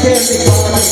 Thank you.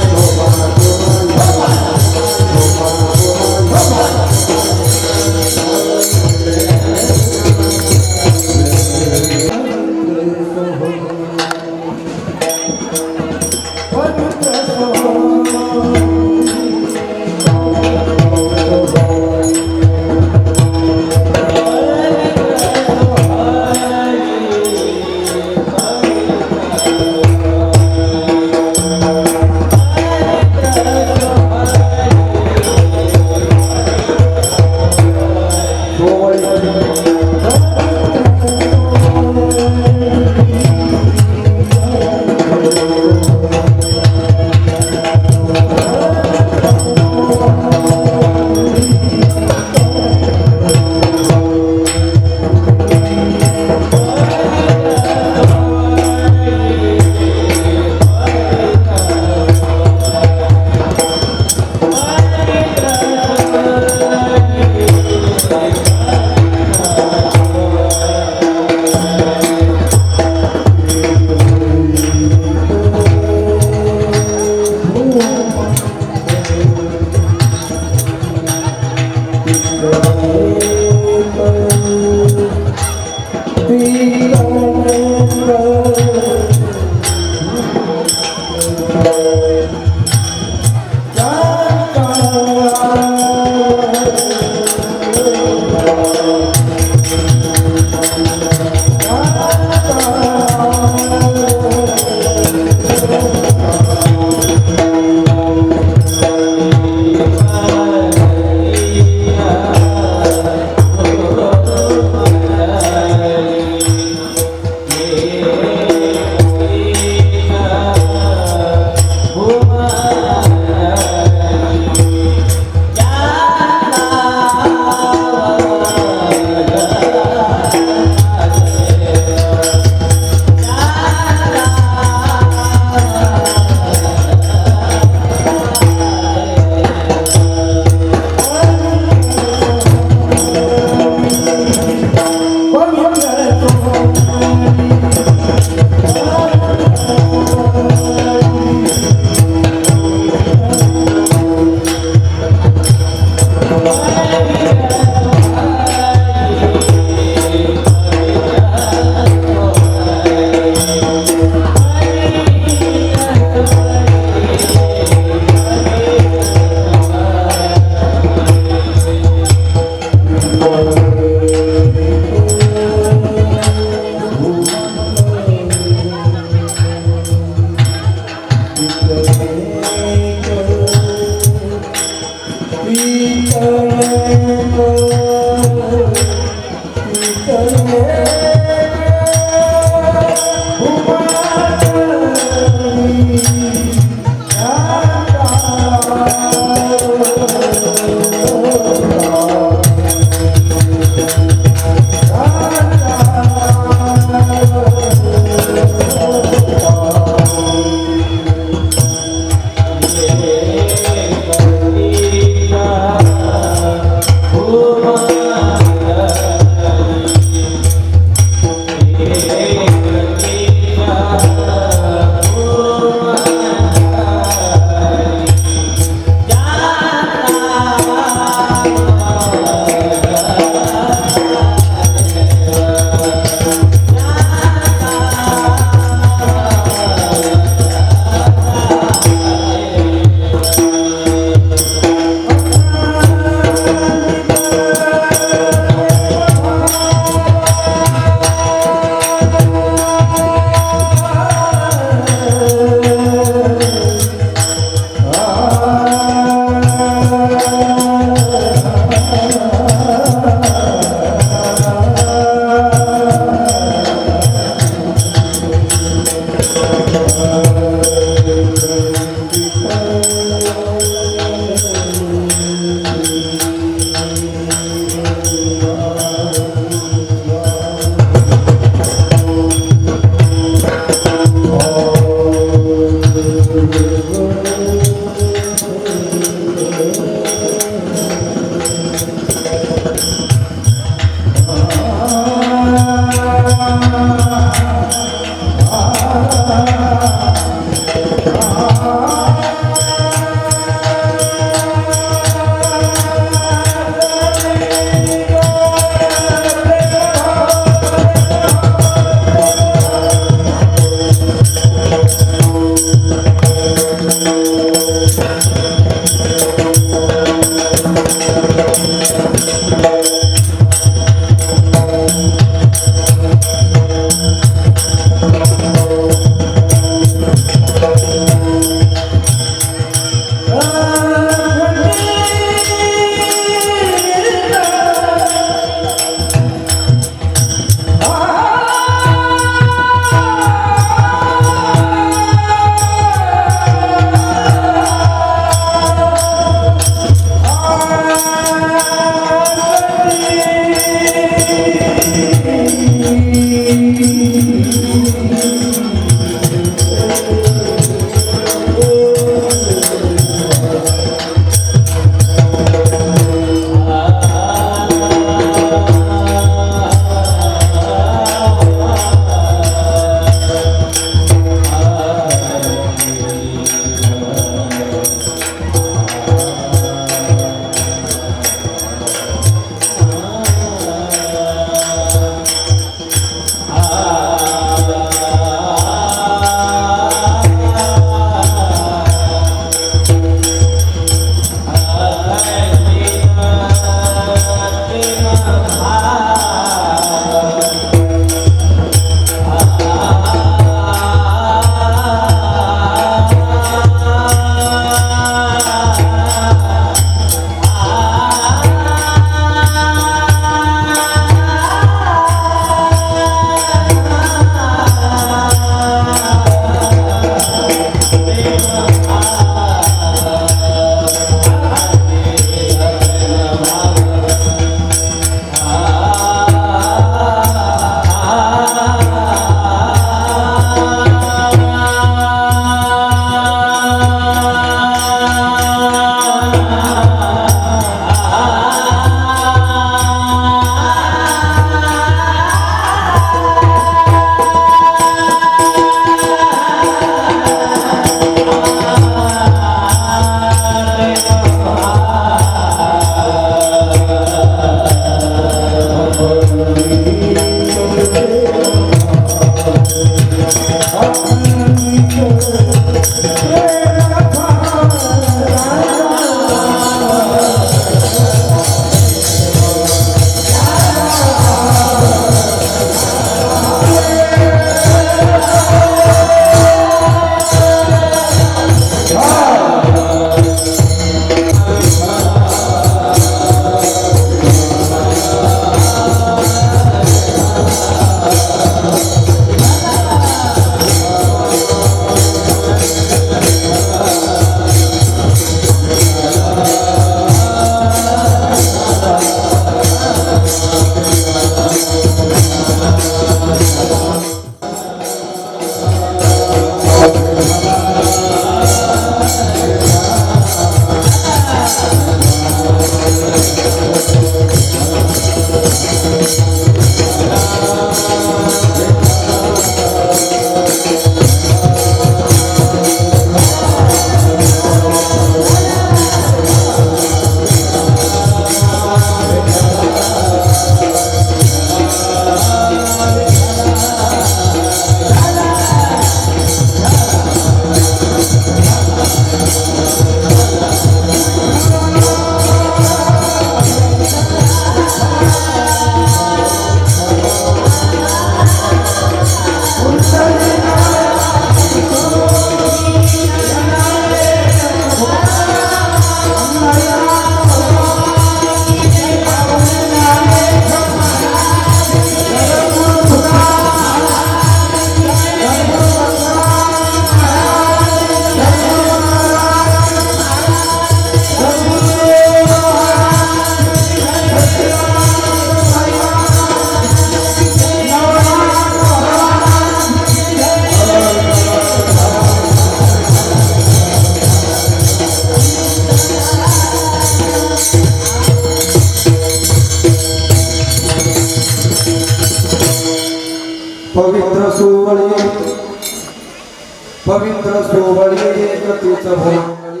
पवित्र सोवळी एकतीच भोंगळी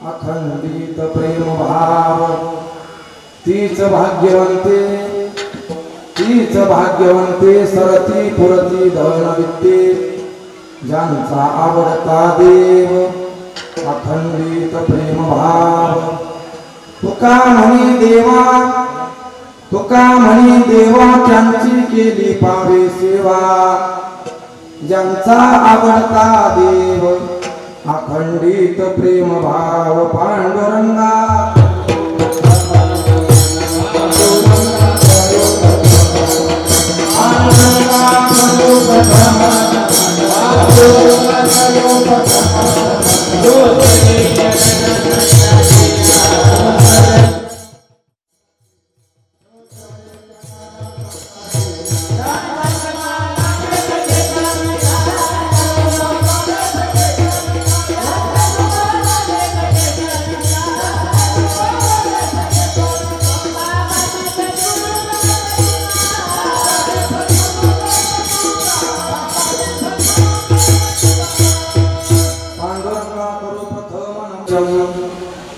अखंडित प्रेम भाव तीच भाग्यवंते सरती पुरती धन विद्ये ज्यांचा आवडता देव अखंडित प्रेम भाव तुका म्हणे देवा त्यांची केली पावे सेवा ज्यांचा आवडता देव अखंडित प्रेम भाव पांडुरंगा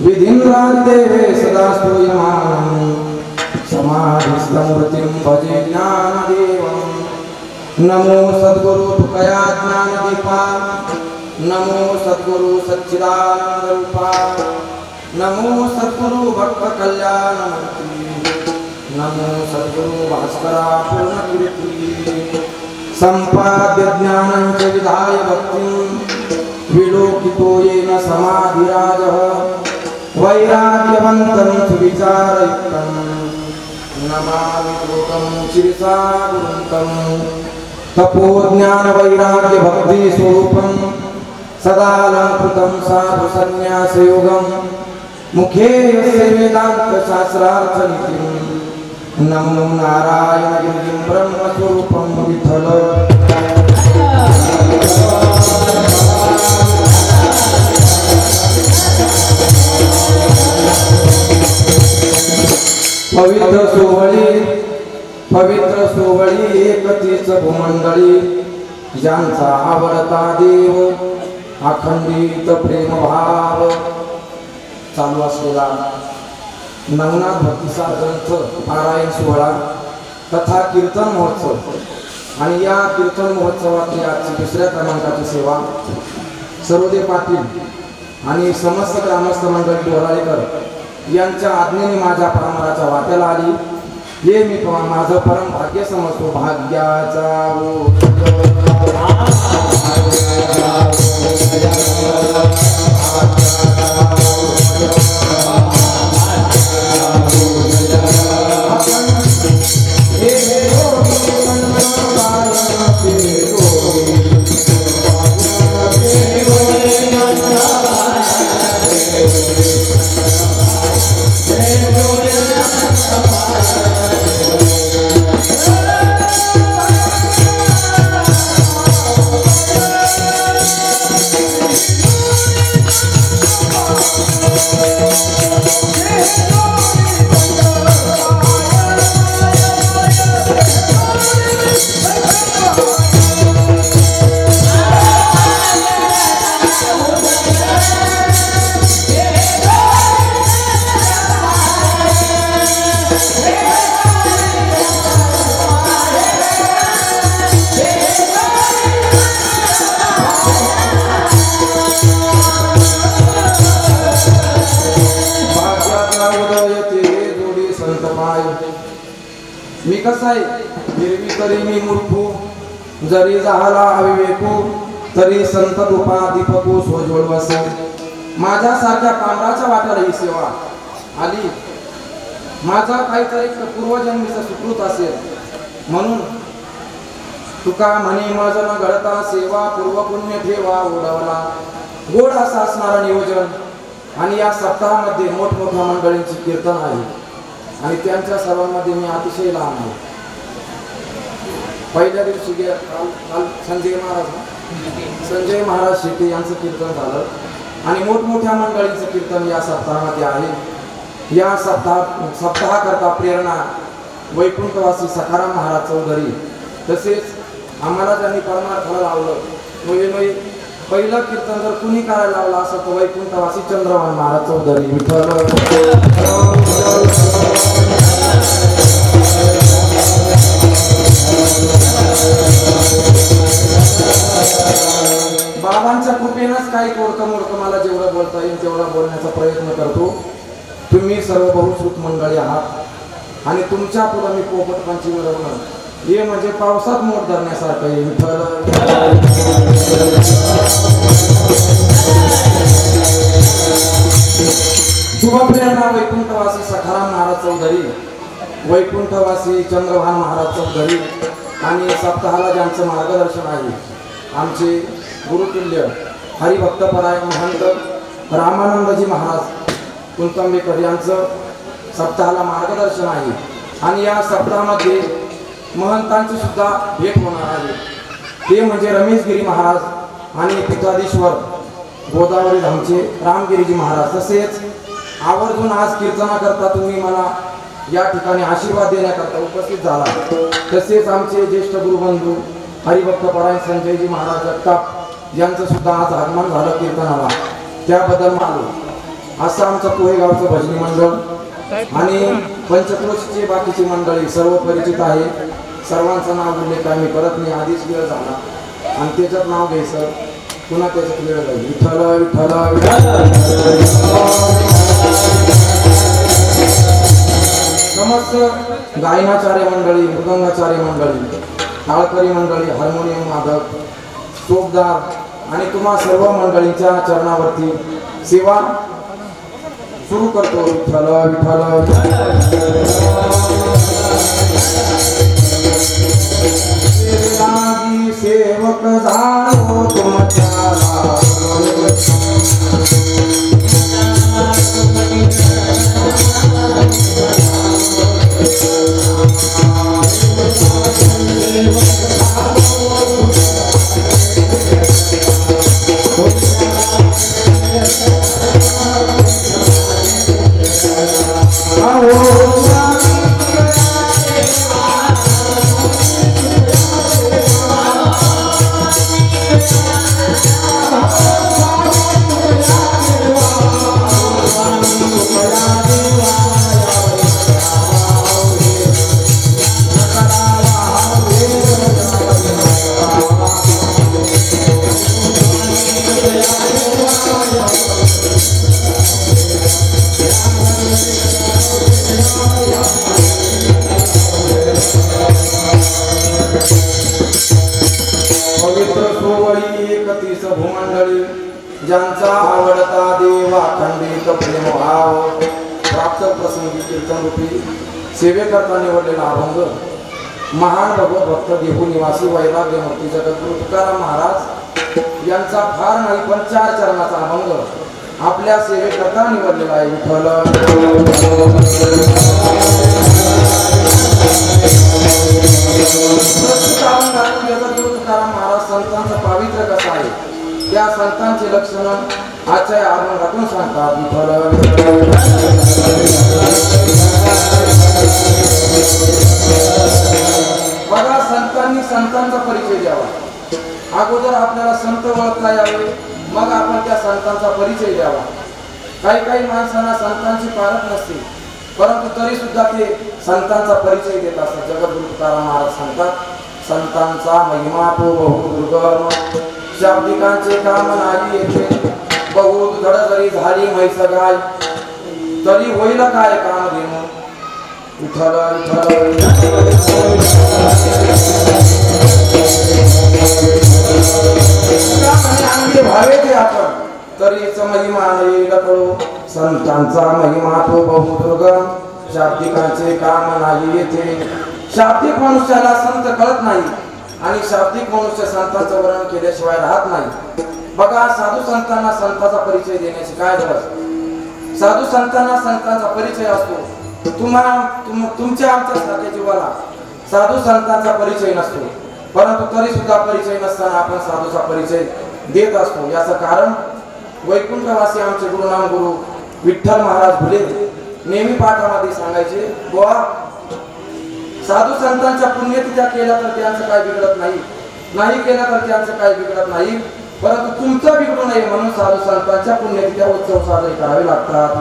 विधिन्द्रान्ते सदा स्तूयमानं समाधिस्मृतिं भजे ज्ञानदेवं नमो सद्गुरु तुकया ज्ञानदीपा नमो सद्गुरु सच्चिदानन्दरूपा नमो सद्गुरु भक्त कल्याणमूर्ति नमो सद्गुरु भास्करा पूर्णकीर्ति सम्पाद्य ज्ञानं च विधाय भक्तिं विलोकितो येन समाधिराजः वैराग्यवन्तं सुविचारयुक्तं नमामि लोकं शिरसा गुरुन्तं तपोज्ञानवैराग्यभक्तिस्वरूपं सदालङ्कृतं साधुसन्न्यासयोगं मुखे यस्य वेदान्तशास्त्रार्थनीतिं नमो नारायणगिरिं ब्रह्मस्वरूपं विठ्ठल पवित्र सोवळी एकतीच भूमंडळी ज्यांचा आवडता देव अखंडित प्रेम भाव चालू असलेला नवनाथ भक्तिसार ग्रंथ पारायण सोहळा तथा कीर्तन महोत्सव आणि या कीर्तन महोत्सवातली आजची दुसऱ्या क्रमांकाची सेवा सरोदे पाटील आणि समस्त ग्रामस्थ मंडळी डोराळेकर यांच्या आज्ञेने माझ्या परमाराच्या वाट्याला आली हे मी माझं परम भाग्य समजतो भाग्याचा मी कसा आहे हिरवी तरी मी मूर्खू, जरी झाला अविवेकू, तरी संत रूपा दीपकू सोजवळ बसे. माझ्यासारख्या पांढराच्या वाट्याला ही सेवा आली. माझा काहीतरी पूर्वजन्मीचा सुकृत असेल म्हणून तुका म्हणे मज न घडता सेवा, पूर्व पुण्य ठेवा ओढवला. गोड असं असणारं नियोजन. आणि या सप्ताहामध्ये मोठमोठ्या मंडळींची कीर्तन आहे आणि त्यांच्या सर्वांमध्ये मी अतिशय लहान आहे. पहिल्या दिवशी काल संजय महाराज शेट्टी यांचं कीर्तन झालं आणि मोठमोठ्या मंडळींचं कीर्तन या सप्ताहामध्ये आहे. या सप्ताहाकरता प्रेरणा वैकुंठवासी सखाराम महाराज चौधरी, तसेच आम्हाला ज्यांनी परमार्थाला लावलं म्हणजे पहिलं कीर्तन जर कुणी करायला लावलं असं तर वैकुंठवासी चंद्रभान महाराज चौधरी. विठ्ठल बाबांच्या कृपेनंच काही तोडकं मोडकं मला जेवढं बोलता येईल तेवढा बोलण्याचा प्रयत्न करतो. तुम्ही सर्व बहुश्रुत मंडळी आहात आणि तुमच्या पुढे मी पोपटपंची मिरवणं हे म्हणजे पावसात मोठ धरण्यासारखं आहे. विठ्ठल शुभप्रेरणा वैकुंठवासी सखाराम महाराज चौधरी, वैकुंठवासी चंद्रभान महाराज चौधरी आणि सप्ताहाला ज्यांचं मार्गदर्शन आहे आमचे गुरुतुल्य हरिभक्तपराय महंत रामानंदजी महाराज कुंतंबेकर यांचं सप्ताहाला मार्गदर्शन आहे. आणि या सप्ताहामध्ये महंतांची सुद्धा भेट होणार आहे. ते म्हणजे रमेशगिरी महाराज आणि पीठाधीश्वर गोदावरी धामचे रामगिरीजी महाराज. तसेच आवर्जून आज कीर्तनाकरता तुम्ही मला या ठिकाणी आशीर्वाद देण्याकरता उपस्थित झाला. तसेच आमचे ज्येष्ठ गुरुबंधू हरिभक्तपरायण संजयजी महाराज जगताप यांचं सुद्धा आज आगमन झालं कीर्तनाला, त्याबद्दल मानू. असं आमचं पोहेगावचं भजनी मंडळ आणि पंचक्रोशीची बाकीची मंडळी सर्व परिचित आहे. सर्वांचं नाव उल्लेख आम्ही करत नाही, आधीच वेळ झाला आणि त्याच्यात नाव घ्यायचं पुन्हा त्याच्यात वेळ जाईल. विठ्ठल विठ्ठल समस्त गायनाचार्य मंडळी, मृदंगाचार्य मंडळी, टाळकरी मंडळी, हार्मोनियम वादक, चोपदार आणि तुम्हा सर्व मंडळींच्या चरणावरती सेवा सुरू करतो. विठ्ठल विठ्ठल सेवक झालो तुमच्या ज्यांचा आवडता देव अखंडित प्रेम भाव प्राप्त प्रसंगी कीर्तन रूपी सेवेकरता निवडलेला अभंग महान भगवत भक्त देहू निवासी वैराग्य मूर्ती जगद्गुरु तुकाराम महाराज यांचा फार नाही पण 4 चरणाचा अभंग आपल्या सेवेकरता निवडलेला आहे. विठ्ठल जगद्गुरु तुकाराम महाराज संतांचं पावित्र्य कसं आहे त्या संतांचे लक्षण आजच्या अभंगातून सांगतात. बघा, संतांनी संतांचा परिचय द्यावा. अगोदर आपल्याला संत ओळखता यावे, मग आपण त्या संतांचा परिचय द्यावा. काही माणसांना संतांची पारख नसते, परंतु तरी सुद्धा ते संतांचा परिचय देत असतात. जगद्गुरु तुकाराम महाराज सांगतात, संतांचा महिमा तो बहु दुर्गम, शाब्दिकांचे काम नाही येथे, बहुत घड जरी झाली म्हैस गाय, तरी होईल काय काम घेणं. विठ्ठल विठ्ठल अंगी भावे ते आपण तरीच महिमा येईल कळो संतांचा महिमा तो बहुदुर्गम शाब्दिकांचे काम नाही येथे शाब्दिक मनुष्याला संत कळत नाही आणि शाब्दिक मनुष्य संतांचं वर्णन केल्याशिवाय राहत नाही बघा साधू संतांना संतांचा परिचय देण्याची काय गरज साधू संतांना संतांचा परिचय असतो तुमच्या आमच्या साध्या जीवाला साधू संतांचा परिचय नसतो परंतु तरी सुद्धा परिचय नसताना आपण साधूचा परिचय देत असतो याचं कारण वैकुंठवासी आमचे गुरुनाम गुरु विठ्ठल महाराज भुले नेहमी पाठामध्ये सांगायचे बुवा साधू संतांच्या पुण्यतिथ्या केल्या तर त्यांचं काय बिघडत नाही केल्या तर त्यांचं काय बिघडत नाही परंतु तुमचं बिघडू नये म्हणून साधू संतांच्या पुण्यतिथ्या उत्सव साजरे करावे लागतात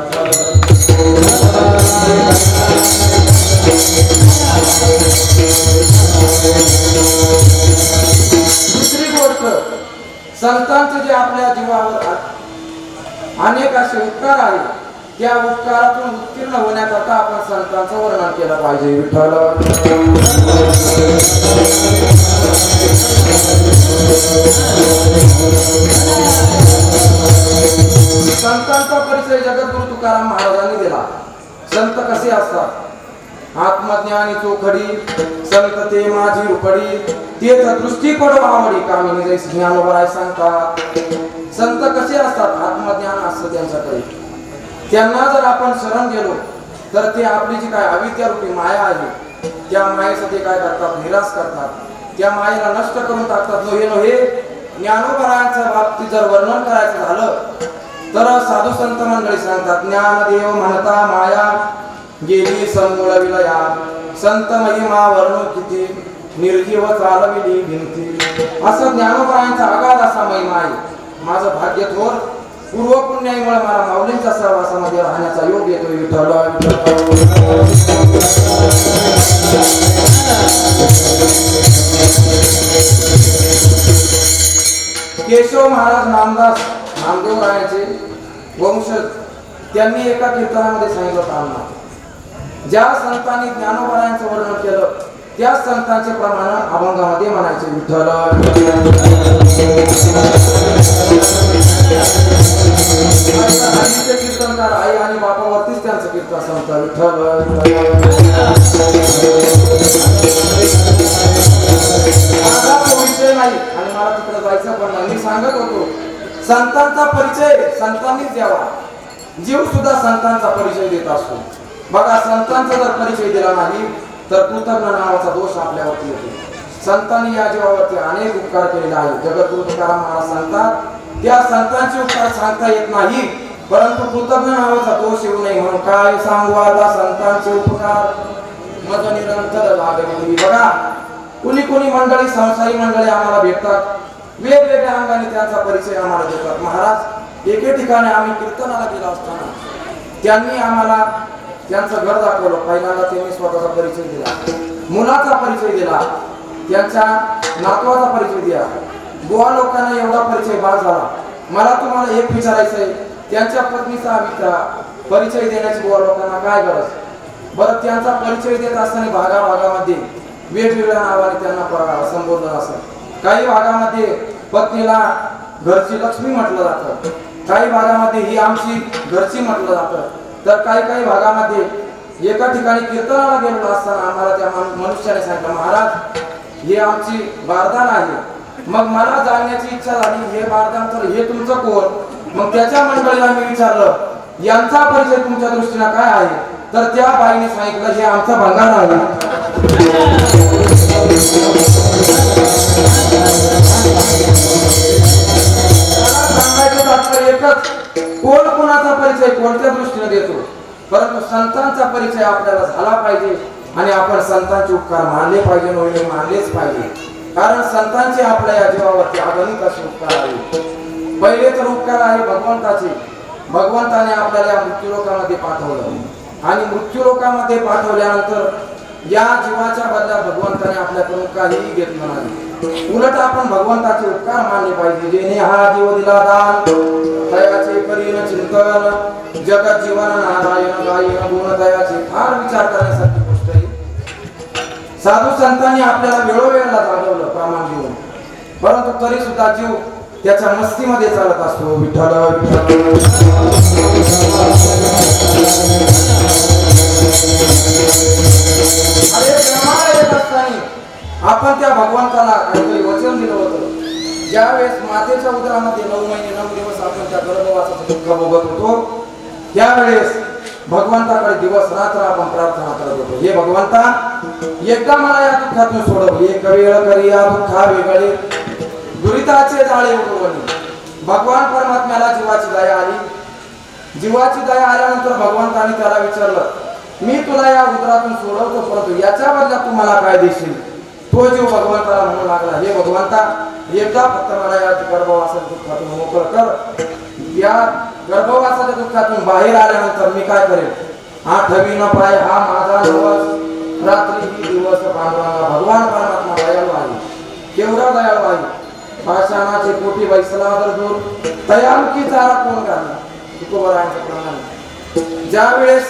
दुसरी गोष्ट संतांचे जे आपल्या जीवावर अनेक असे उपकार आहेत त्या उपकारातून उत्तीर्ण होण्याकरता आपण संतांचं वर्णन केलं पाहिजे विठ्ठल संतांचा परिचय जगद्गुरु तुकाराम महाराजांनी दिला संत कसे असतात आत्मज्ञानी चोखडी संत ते माझी उपडी तेच दृष्टी पडो आवडी कामिनी जैस ज्ञानोबराय सांगतात संत कसे असतात आत्मज्ञान असतं त्यांच्याकडे त्यांना जर आपण शरण गेलो तर ते आपली जी काय अविद्या रूपी माया आहे त्या मायेचं ते काय करतात निराश करतात त्या मायेला नष्ट करून टाकतात नव्हे ज्ञानोबरायांच्या बाबतीत जर वर्णन करायचं झालं तर साधू संत मंडळी सांगतात ज्ञानदेव म्हणता माया गेली समूळ विलया संत महिमा वर्णू किती निर्जीव चालविली भिंती असं ज्ञानोबरायांचा अगाध असा महिमा आहे माझं भाग्य थोर पूर्व पुण्याईमुळे मला माऊलींच्या सहवासामध्ये राहण्याचा योग येतोय विठ्ठल केशव महाराज नामदेव रायाचे वंशज त्यांनी एका कीर्तनामध्ये सांगितलं होतं ज्या संतांनी ज्ञानोबरायांचं वर्णन केलं त्या संतांचे प्रमाण अभंगामध्ये म्हणायचे विठ्ठल कीर्तनकार आई आणि बापावरतीच त्यांचं कीर्तन संत विठ्ठल विषय नाही आणि मला तिकडे जायचं पण नाही मी सांगत होतो संतांचा परिचय संतांनीच द्यावा जीव सुद्धा संतांचा परिचय देत असतो बघा संतांचा जर परिचय दिला नाही तर कृतज्ञ नावाचा दोष आपल्यावरती येतो संतांनी या जीवावरती अनेक उपकार केलेले आहेत जगद्गुरु तुकाराम महाराज सांगतात त्या संतांचे उपकार सांगता येत नाही परंतु कृतज्ञ नावाचा दोष येऊ नये म्हणून काय सांगू आता संतांचे उपकार मज निरंतर लागलेली बघा कुणी मंडळी संसारी मंडळी आम्हाला भेटतात वेगवेगळ्या अंगाने त्यांचा परिचय आम्हाला देतात महाराज एके ठिकाणी आम्ही कीर्तनाला गेलो असताना त्यांनी आम्हाला त्यांचं घर दाखवलं पहिल्यांदा त्यांनी स्वतःचा परिचय दिला मुलाचा परिचय दिला त्यांच्या नातवाचा परिचय दिला गोवा लोकांना एवढा परिचय बाद झाला मला तुम्हाला एक विचारायचं आहे त्यांच्या पत्नीचा परिचय देण्याची गोवा लोकांना काय गरज बरं त्यांचा परिचय देत असताना भागाभागामध्ये वेगवेगळ्या नावाने त्यांना संबोधन असत काही भागामध्ये पत्नीला घरची लक्ष्मी म्हटलं जातं काही भागामध्ये ही आमची घरची म्हटलं जातं तर काही भागामध्ये एका ठिकाणी कीर्तनाला गेलेलो असताना आम्हाला त्या मनुष्याने सांगितलं महाराज हे आमची बारदान आहे मग मला जाणण्याची इच्छा झाली हे बारदान तर हे तुमचं कोण मग त्याच्या मंडळीला मी विचारलं यांचा परिचय तुमच्या दृष्टीने काय आहे तर त्या बाईने सांगितलं हे आमचा भंगार आहे सांगायचं तात्पर्य एकच कोण कोणाचा परिचय कोणत्या दृष्टीने देतो परंतु संतांचा परिचय आपल्याला झाला पाहिजे आणि आपण संतांचे उपकार मानले पाहिजे नव्हे मानलेच पाहिजे कारण संतांचे आपल्या या जीवावरती अगणित असे उपकार आहेत पहिले तर उपकार आहे भगवंताचे भगवंताने आपल्याला या मृत्यूलोकामध्ये पाठवलं आणि मृत्यूलोकामध्ये पाठवल्यानंतर या जीवाच्या बदल्यात भगवंताने आपल्याकडून काहीही घेतलं नाही उलट आपण भगवंताचे उपकार मानले पाहिजे जेणे हा जीव दिला दान दयाचे करीन चिंतन जगत जीवन नारायण गायन गुण दयाचे फार विचार करण्यासाठी साधू संतांनी आपल्याला वेळोवेळेला जागवलं प्रमाण देऊन, परंतु तरी सुद्धा जीव त्याच्या मस्तीमध्ये चालत असतो. विठ्ठल अरे ब्रह्मांड येत असताना आपण त्या भगवंताला काहीतरी वचन दिलं होतं. ज्यावेळेस मातेच्या उदरामध्ये 9 महिने 9 दिवस आपण त्या गर्भवासाचं दुःख भोगत होतो, त्यावेळेस भगवंताकडे दिवस रात्र आपण प्रार्थना करत होतो. हे भगवंता, एकदा मला या दुःखातून सोडव. एक वेळ करी या दुःखा वेगळे दुरिताचे जाळे उडवणे. भगवान परमात्म्याला जीवाची दया आली. जीवाची दया आल्यानंतर भगवंताने त्याला विचारलं, मी तुला या उदरातून सोडवतो, परंतु याच्या बदल्यात तू मला काय देशील? तो जीव भगवंताला म्हणू लागला, हे भगवंता, एकदा फक्त मला या गर्भवासाच्या दुःखातून मोकळ कर. या गर्भवासाच्या दुःखातून बाहेर आल्यानंतर मी काय करेन? आठवी न पाय हा माझा नवस, रात्री ही दिवस पांडुरंगा. भगवान परमात्मा दयाळू आहे. केवढा दयाळू आहे. पाषाणाचे पोटी बैसला दर दूर, दयाळुकी चारा कोण घालला? तुकोबरायांचं प्रमाण. ज्यावेळेस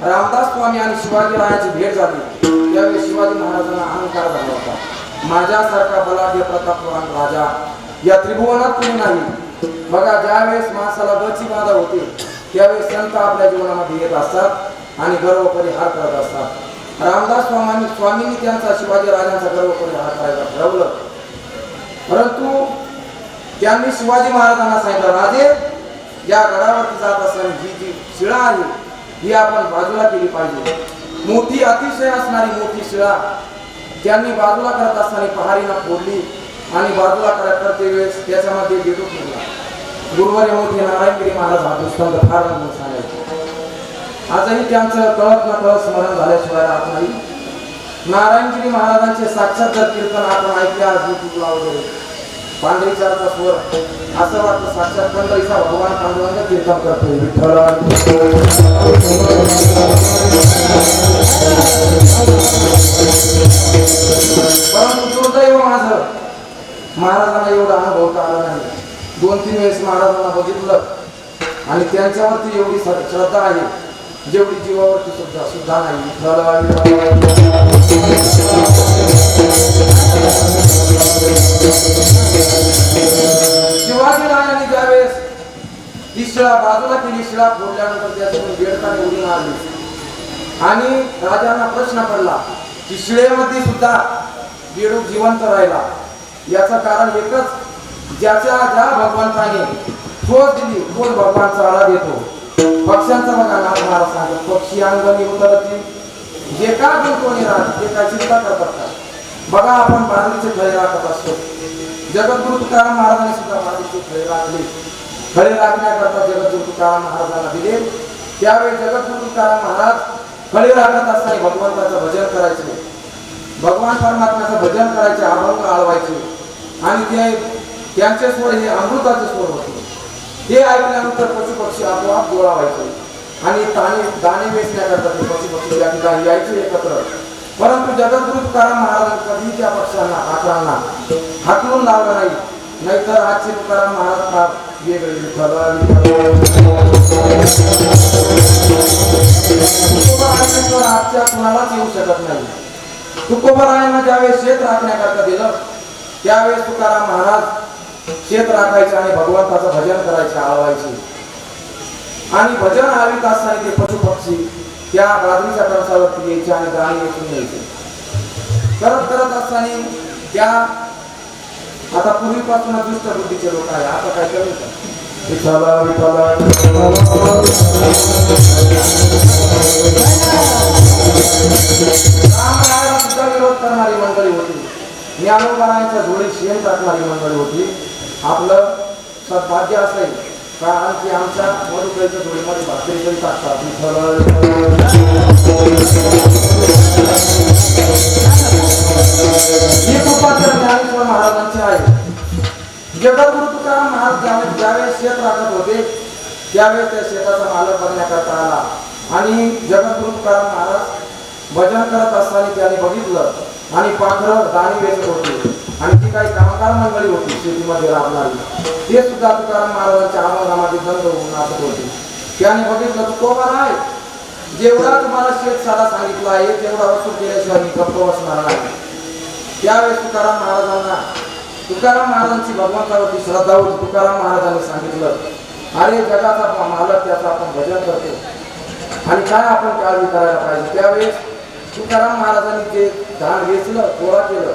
रामदास स्वामी आणि शिवाजी रायांची भेट झाली, त्यावेळेस शिवाजी महाराजांना अहंकार झाला होता. माझ्यासारखा बलाढ्य प्रतापवान राजा या त्रिभुवनात कोणी नाही. बघा, ज्यावेळेस माणसाला बची बाधा होते, त्यावेळेस संत आपल्या जीवनामध्ये येत असतात आणि गर्व परिहार करत असतात. रामदास स्वामींनी त्यांचा शिवाजी राजांचा गर्व परिहार करायला ठरवलं, परंतु त्यांनी शिवाजी महाराजांना सांगितलं, राजे, या गडावरती जात असताना ही जी शिळा आहे ही आपण बाजूला केली पाहिजे. मोठी अतिशय असणारी मोठी शिळा त्यांनी बाजूला करत असताना पहारीनं फोडली आणि बाजूला करते वेळेस त्याच्यामध्ये बेडूक निघाला. गुरुवारी मोठे नारायणगिरी महाराज हा दृष्टांत फार म्हणून सांगायचे. आजही त्यांचं कळत न कळत स्मरण झाल्याशिवाय राहत नाही. नारायणगिरी महाराजांचे साक्षात जर कीर्तन आपण ऐकले आज युट्यूबला वगैरे, पांढरीचारचा स्वर, असं वाटतं साक्षात पंढरीचा भगवान पांडुरंग कीर्तन करतोय. विठ्ठल परंतु दुर्दैव माझं, महाराजांना एवढा अनुभव आला नाही. 2-3 वेळेस महाराजांना बघितलं आणि त्यांच्यावरती एवढी श्रद्धा आहे जेवढी जीवावरती सुद्धा नाही. शिवाजी राजांनी ज्यावेळेस ती शिळा बाजूला केली, शिळा फोडल्यानंतर त्याच्यातून बेडकाने उडी मारली आणि राजांना प्रश्न पडला की शिळेमध्ये सुद्धा बेडूक जिवंत राहिला. याचं कारण एकच, ज्या भगवंताने ठोस दिली तोच भगवान चाळा देतो. पक्ष्यांचा बघा नाम महाराज सांगत, पक्षी अंगणी उतरतील जे का गुंतवणी राहत ते काय चिंता करतात का? बघा, आपण बाजरीचे फळे राखत असतो. जगद्गुरु तुकाराम महाराजांनी सुद्धा बाजरीचे फळे राखले. फळे राखण्याकरता जगद्गुरु तुकाराम महाराजांना दिले. त्यावेळी जगद्गुरु तुकाराम महाराज फळे राखत असताना भगवंताचं भजन करायचे, भगवान परमात्म्याचं भजन करायचे, अभंग आळवायचे आणि त्यांचे स्वर हे अमृताचे स्वर होते. ते ऐकल्यानंतर पशुपक्षी आपोआप गोळा व्हायचे आणि दाणे वेचण्याकरता ते पशुपक्षी त्या ठिकाणी यायचे एकत्र. परंतु जगद्गुरु तुकाराम महाराजांनी कधीही त्या पक्षांना आकारांना हाकलून लावलं नाही. नाहीतर आजचे तुकाराम महाराज फार वेगळे. आजच्या कुणालाच येऊ शकत नाही. तुकोबरायांना ज्यावेळेस शेत राखण्याकरता दिलं, त्यावेळेस तुकाराम महाराज शेत राखायचे आणि भगवंताचं भजन करायचे, आळवायचे. आणि भजन आळवीत असताना ते पशुपक्षी त्या बाजरीच्या कणसावरती यायचे आणि दाणे वेचून यायचे. करत असताना त्या आता पूर्वीपासून दुष्ट बुद्धीचे लोक आहे, आता काय करेल का? सुद्धा विरोध करणारी मंडळी होती. ज्ञानोबारायांच्या जोडी शेण टाकणारी मंडळी होती. आपलं सद्भाग्य असेल का आणखी आमच्या मधुकरीच्या जोडीमध्ये भाकरी तरी टाकतात. ही कृपा तर ज्ञानेश्वर महाराजांची आहे. जगद्गुरु तुकाराम महाराज ज्यावेळेस शेत राखत होते, त्यावेळेस त्या शेताचा मालक बनण्याकरता आला आणि जगद्गुरु तुकाराम महाराज भजन करत असताना त्याने बघितलं आणि पाखरं दाणे वेचत होते आणि ती काही कामगार मंडळी होती शेतीमध्ये राबणारी, ते सुद्धा तुकाराम महाराजांच्या आवाजामध्ये दंड होऊन नाचत होते. त्याने बघितलं, तुकोबराय जेवढा तुम्हाला शेत साधा सांगितला आहे तेवढा वसूल केल्याशिवाय मी गप्प बसणार नाही. त्यावेळेस तुकाराम महाराजांची भगवंतावरती श्रद्धा होती. तुकाराम महाराजांनी सांगितलं, अरे जगाचा मालक त्याचा आपण भजन करतो आणि काय आपण काळजी करायला पाहिजे. त्यावेळेस तुकाराम महाराजांनी ते धान वेचलं, गोळा केलं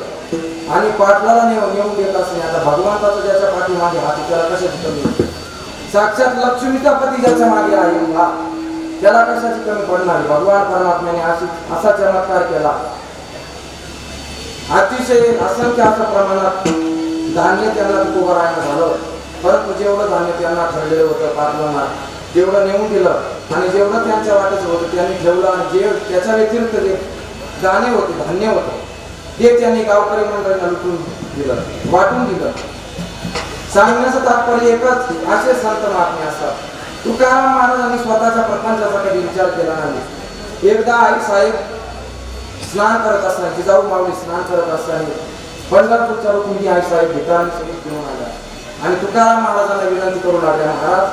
आणि पाटलाला नेऊन देत असणे. आता भगवंताचं ज्याच्या पाठीमागे हाती त्याला कशाची कमी, साक्षात लक्ष्मीचा पती ज्याच्या मागे आहे त्याला कशाची कमी पडणार. भगवान परमात्म्याने असा चमत्कार केला. अतिशय असंख्य असं प्रमाणात धान्य त्यांना तुकोबरायला झालं. परंतु जेवढं धान्य त्यांना ठरलेलं होतं पाटलांना तेवढं नेऊन दिलं आणि जेवढं त्यांच्या वाटेचं होतं त्यांनी ठेवलं आणि जे त्याच्या व्यतिरिक्त जे दाणे होते, धान्य होतं ते त्यांनी गावकरी मंडळींना लुटून दिलं, वाटून दिलं. सांगण्याचं तात्पर्य एकच, असे संत महात्मे असतात. तुकाराम महाराजांनी स्वतःच्या प्रपंचाचा कधी विचार केला नाही. एकदा आई साहेब स्नान करत असताना, जिजाऊ माऊली स्नान करत असताना पंढरपूरच्या रुक्मिणी आई साहेब भिकाणी सहित घेऊन आल्या आणि तुकाराम महाराजांना विनंती करू लागल्या, महाराज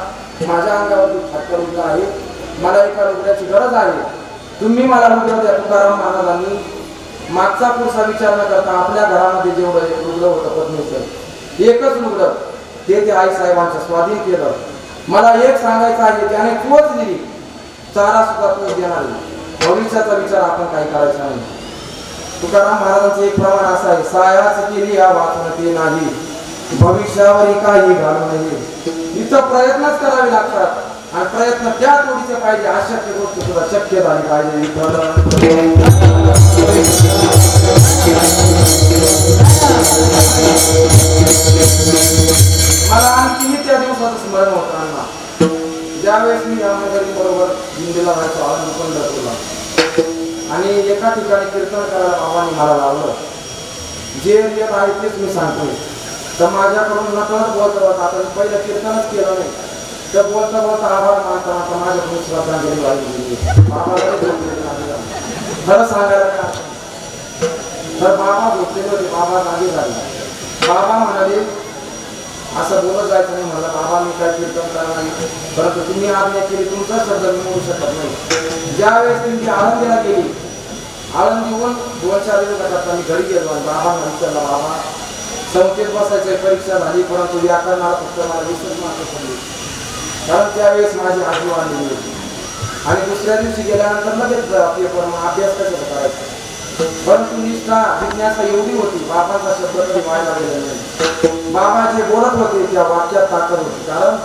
माझ्या अंगावरती फाटका लुगडा आहे, मला एका लुगड्याची गरज आहे, तुम्ही मला लुगडं द्या. तुकाराम महाराजांनी मागचा पुढचा विचार न करता आपल्या घरामध्ये जेवढं लुगडं होतं पत्नीचं एकच लुगडं ते आई साहेबांच्या स्वाधीन केलं. मला एक सांगायचं आहे, त्याने तोच दिली, चारा सुद्धा तोच देणार. भविष्याचा विचार आपण काही करायचा नाही. तुकाराम महाराजांचं एक प्रमाण असं आहे, सायाच केली या वाचनते नाही, भविष्यावरही काही घालू नये. इथं प्रयत्नच करावे लागतात आणि प्रयत्न त्या तोडीचे पाहिजे. अशक्य गोष्ट सुद्धा शक्य झाली पाहिजे. मला आणखी त्या दिवसाचं स्मरण होतं अण्णा, ज्यावेळेस मी रामनगरी बरोबर दिंडीला जायचो आळंदी पंढरपूरला आणि एका ठिकाणी कीर्तन करायला बाबांनी मला लावलं. जे रिअल आहे तेच मी सांगतोय. तर माझ्याकडून नकळत बोलत होता, आता मी पहिलं कीर्तनच केलं नाही, तर बोलता बोलता आभार मानता मानता माझ्याकडून श्रद्धांजली वाहिली. बाबाला खरं सांगायला का, तर बाबा झोपलेले होते, बाबा जागे झाले. बाबा म्हणाले असं बोलत जायचं नाही. मला बाबा मी काय कीर्तन करणार नाही, परंतु तुम्ही आज्ञा केली, तुमचा शब्द मी म्हणू शकत नाही. ज्यावेळेस त्यांची आळंदीला गेली, आळंदीहून 2-4 दिवस मी घरी गेलो आणि बाबांना विचारला, बाबा संकेत बसायची परीक्षा झाली, परंतु व्याकरणाला फक्त मला 20 मार्क पडले, कारण त्यावेळेस माझी आजी वाढलेली होती आणि दुसऱ्या दिवशी गेल्यानंतर लगेच पेपर अभ्यास कशाचा करायचा. परंतु निष्ठा जिज्ञासा एवढी होती, बाबांचा शब्द कधी व्हायला गेला नाही. बाबा जे बोलत होते त्या वाक्यात ताकद होती, कारण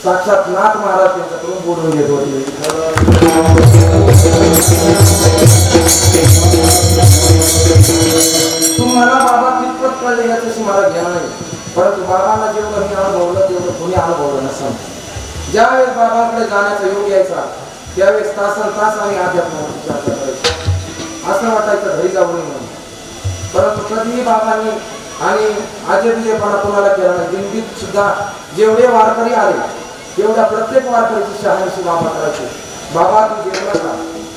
साक्षात नाथ महाराज त्यांच्याकडून बोलून घेत होते. तुम्हाला बाबा कितपत कळले याच्याशी मला घेणं नाही, परंतु बाबांना जेवढं मी अनुभवलं तेवढं कोणी अनुभवलं नसेल. ज्यावेळेस बाबांकडे जाण्याचा योग यायचा त्यावेळेस तासन तास आणि अध्यात्माची चर्चा करायची. असं वाटायचं घरी जाऊ नये म्हणून, परंतु कधीही बाबांनी आणि आजबीजेपणा कोणाला केला नाही. दिंडीत सुद्धा जेवढे वारकरी आले तेवढ्या प्रत्येक वारकरीची शहानिशी बाबा करायचे. बाबा तू जेवला का,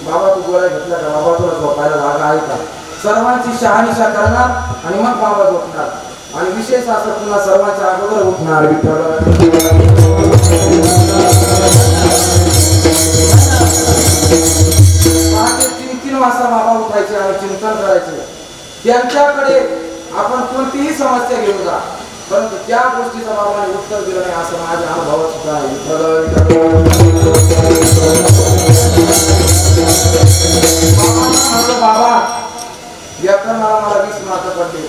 बाबा तू गोळ्या घेतल्या का, बाबा तुला झोपायला जागा आहे का, सर्वांची शहानिशा करणार आणि मग बाबा झोपणार. आणि विशेष असं पुन्हा सर्वांच्या अगोदर उठणार. पहाटे 3-3 वाजता बाबा उठायचे आणि चिंतन करायचे. त्यांच्याकडे आपण कोणतीही समस्या घेऊन जा, परंतु त्या गोष्टीचा बाबाने उत्तर दिलं नाही असं माझ्या अनुभवात सुद्धा आहे. बाबा व्याकरणाला मला 20 मार्क पडले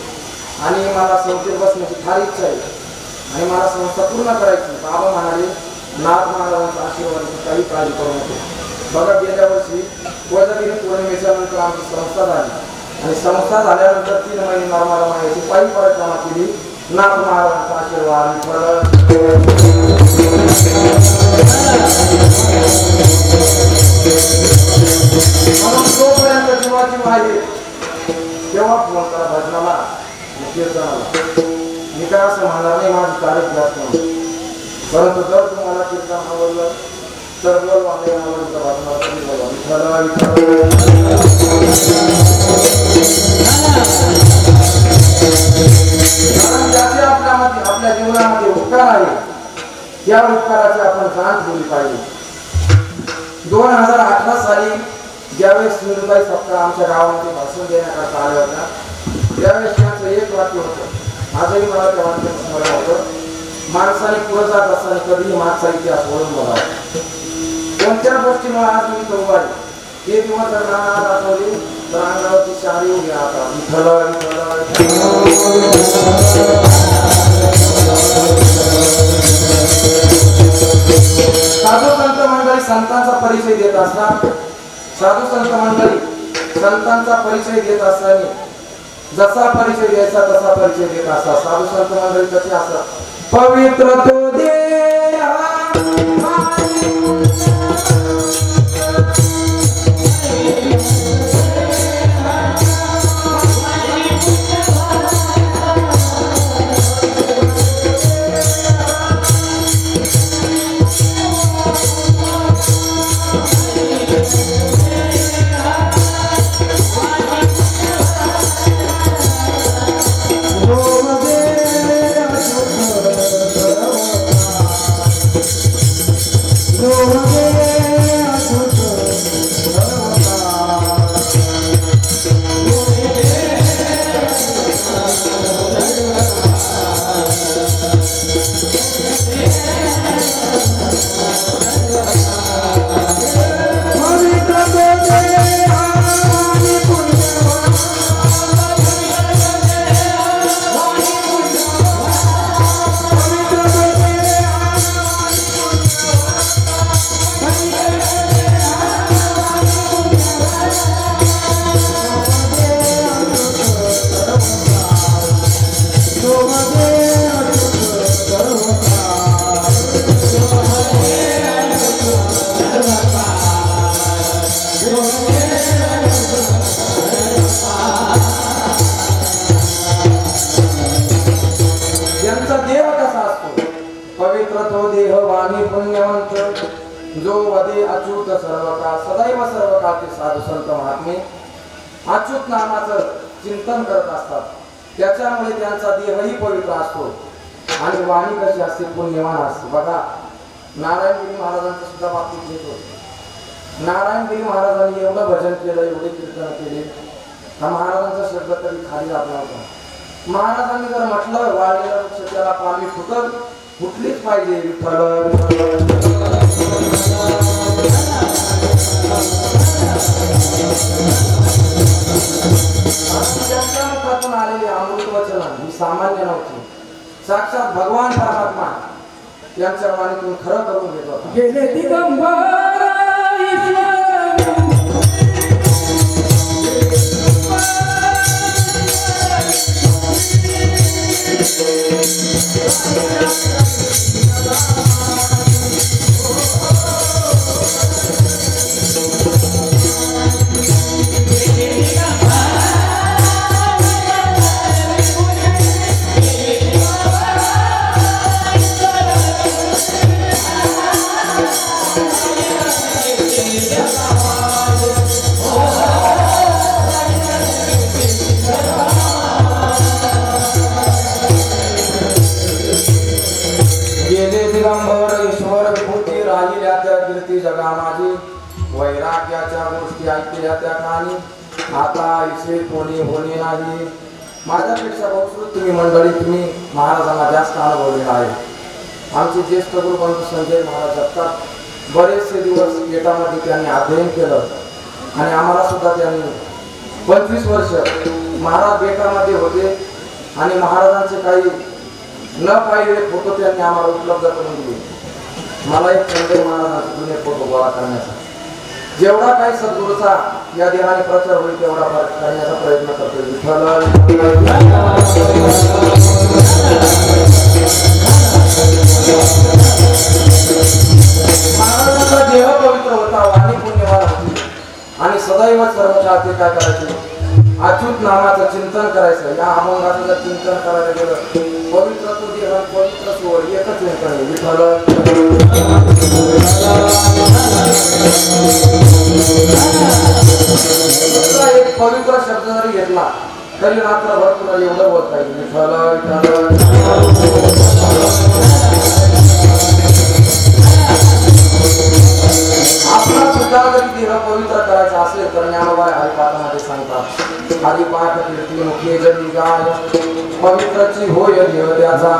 आणि मला संस्थेत बसण्याची फार इच्छा आहे आणि मला संस्था पूर्ण करायची. बाबा म्हणाले नाथ महाराजांचा आशीर्वाद, काही काळजी करू नको. बघा गेल्या वर्षी कोजागिरी पौर्णिमेच्या नंतर आमची संस्था झाली आणि संस्था झाल्यानंतर 3 महिने नॉर्मल मायाची पायी परिक्रमा केली. नाथ महाराजांचा आशीर्वाद जोपर्यंत जीवाची आहे तेव्हा फोन करा भजनाला कीर्तनाला. मी काय असं म्हणणार नाही माझी तारीख जास्त म्हणून, परंतु जर तुम्हाला कीर्तन आवडलं तर बोलवा, नाही आवडलं तर भजनाला कधी बोलवा. कारण ज्याचे आपल्या जीवनामध्ये उपकार आहे त्या उपकाराची आपण जाण ठेवली पाहिजे. 2018 साली ज्यावेळेस सिंधुताई सपकाळ आमच्या गावामध्ये भाषण देण्याकरता आल्या होत्या, त्यावेळेस त्यांचं एक वाक्य होतं, आजही मला त्या वाक्याचं स्मरण होतं, माणसाने पुढे जात असताना कधीही मागचा इतिहास वळून बघावा. कोणत्या गोष्टीमुळे आज मी तो आहे ते दिवस जर नाना दाखवले तर अंगावरती शहारी उभी राहतात. साधू संत मंडळी संतांचा परिचय देत असतात. साधू संत मंडळी संतांचा परिचय देत असताना जसा परिचय द्यायचा तसा परिचय देत असतात. साधू संत मंडळी कसे असतात? पवित्र तो देहा जो वदे अच्युत सर्व काळ सदैव सर्व काळ ते साधू संत महात्मे अच्युत नामाचं चिंतन करत असतात. त्याच्यामुळे त्यांचा देहही पवित्र असतो आणि वाणी कशी असते? पुण्यवान असते. बघा, नारायणगिरी महाराजांचं सुद्धा बाबतीत घेतो. नारायणगिरी महाराजांनी एवढं भजन केलं, एवढे कीर्तन केले, हा महाराजांचा शब्द कधी खाली जात नव्हता. महाराजांनी जर म्हटलं वाळलेलं वृक्ष त्याला पाणी फुटलीच पाहिजे. विठ्ठल आलेले अमृत वचन ही सामान्य नव्हती. साक्षात भगवान परमात्मा यांच्या वाणीतून खरं करून घेत होता. गेले दिगंबर जगा माझी वैराग्याच्या गोष्टी ऐकल्या त्या कानी आता इथे कोणी होणे नाही. माझ्यापेक्षा बहुश्रुत तुम्ही मंडळी तुम्ही महाराजांना जास्त अनुभवलेला आहे. आमचे ज्येष्ठ गुरुबंधू संजय महाराज जगतात बरेचसे दिवस गेटामध्ये त्यांनी अध्ययन केलं आणि आम्हाला सुद्धा त्यांनी 25 वर्ष महाराज गेटामध्ये होते आणि महाराजांचे काही न पाहिलेले फोटो त्यांनी आम्हाला उपलब्ध करून दिले. मला एक संजय महाराजांचे जुने फोटो गोळा करण्याचा जेवढा काही सद्गुरूचा या देहाने प्रचार होईल तेवढा करण्याचा प्रयत्न करतो. महाराजांचा देह पवित्र होता, वाणी पुण्यवान होती आणि सदैव सर्व काळ ते काय करायचे? अच्युत नामाचं चिंतन करायचं. या अभंगाचं जर चिंतन करायला गेलं पवित्र तो देह पवित्र सोड एकच चिंतन आहे. विठ्ठल एक पवित्र शब्द जरी घेतला तरी रात्रभर तुला एवढं बोलता येईल. विठ्ठल आपला हरिपाठ कीर्ती मुखे जरी गाय पवित्रची होय देव त्याचा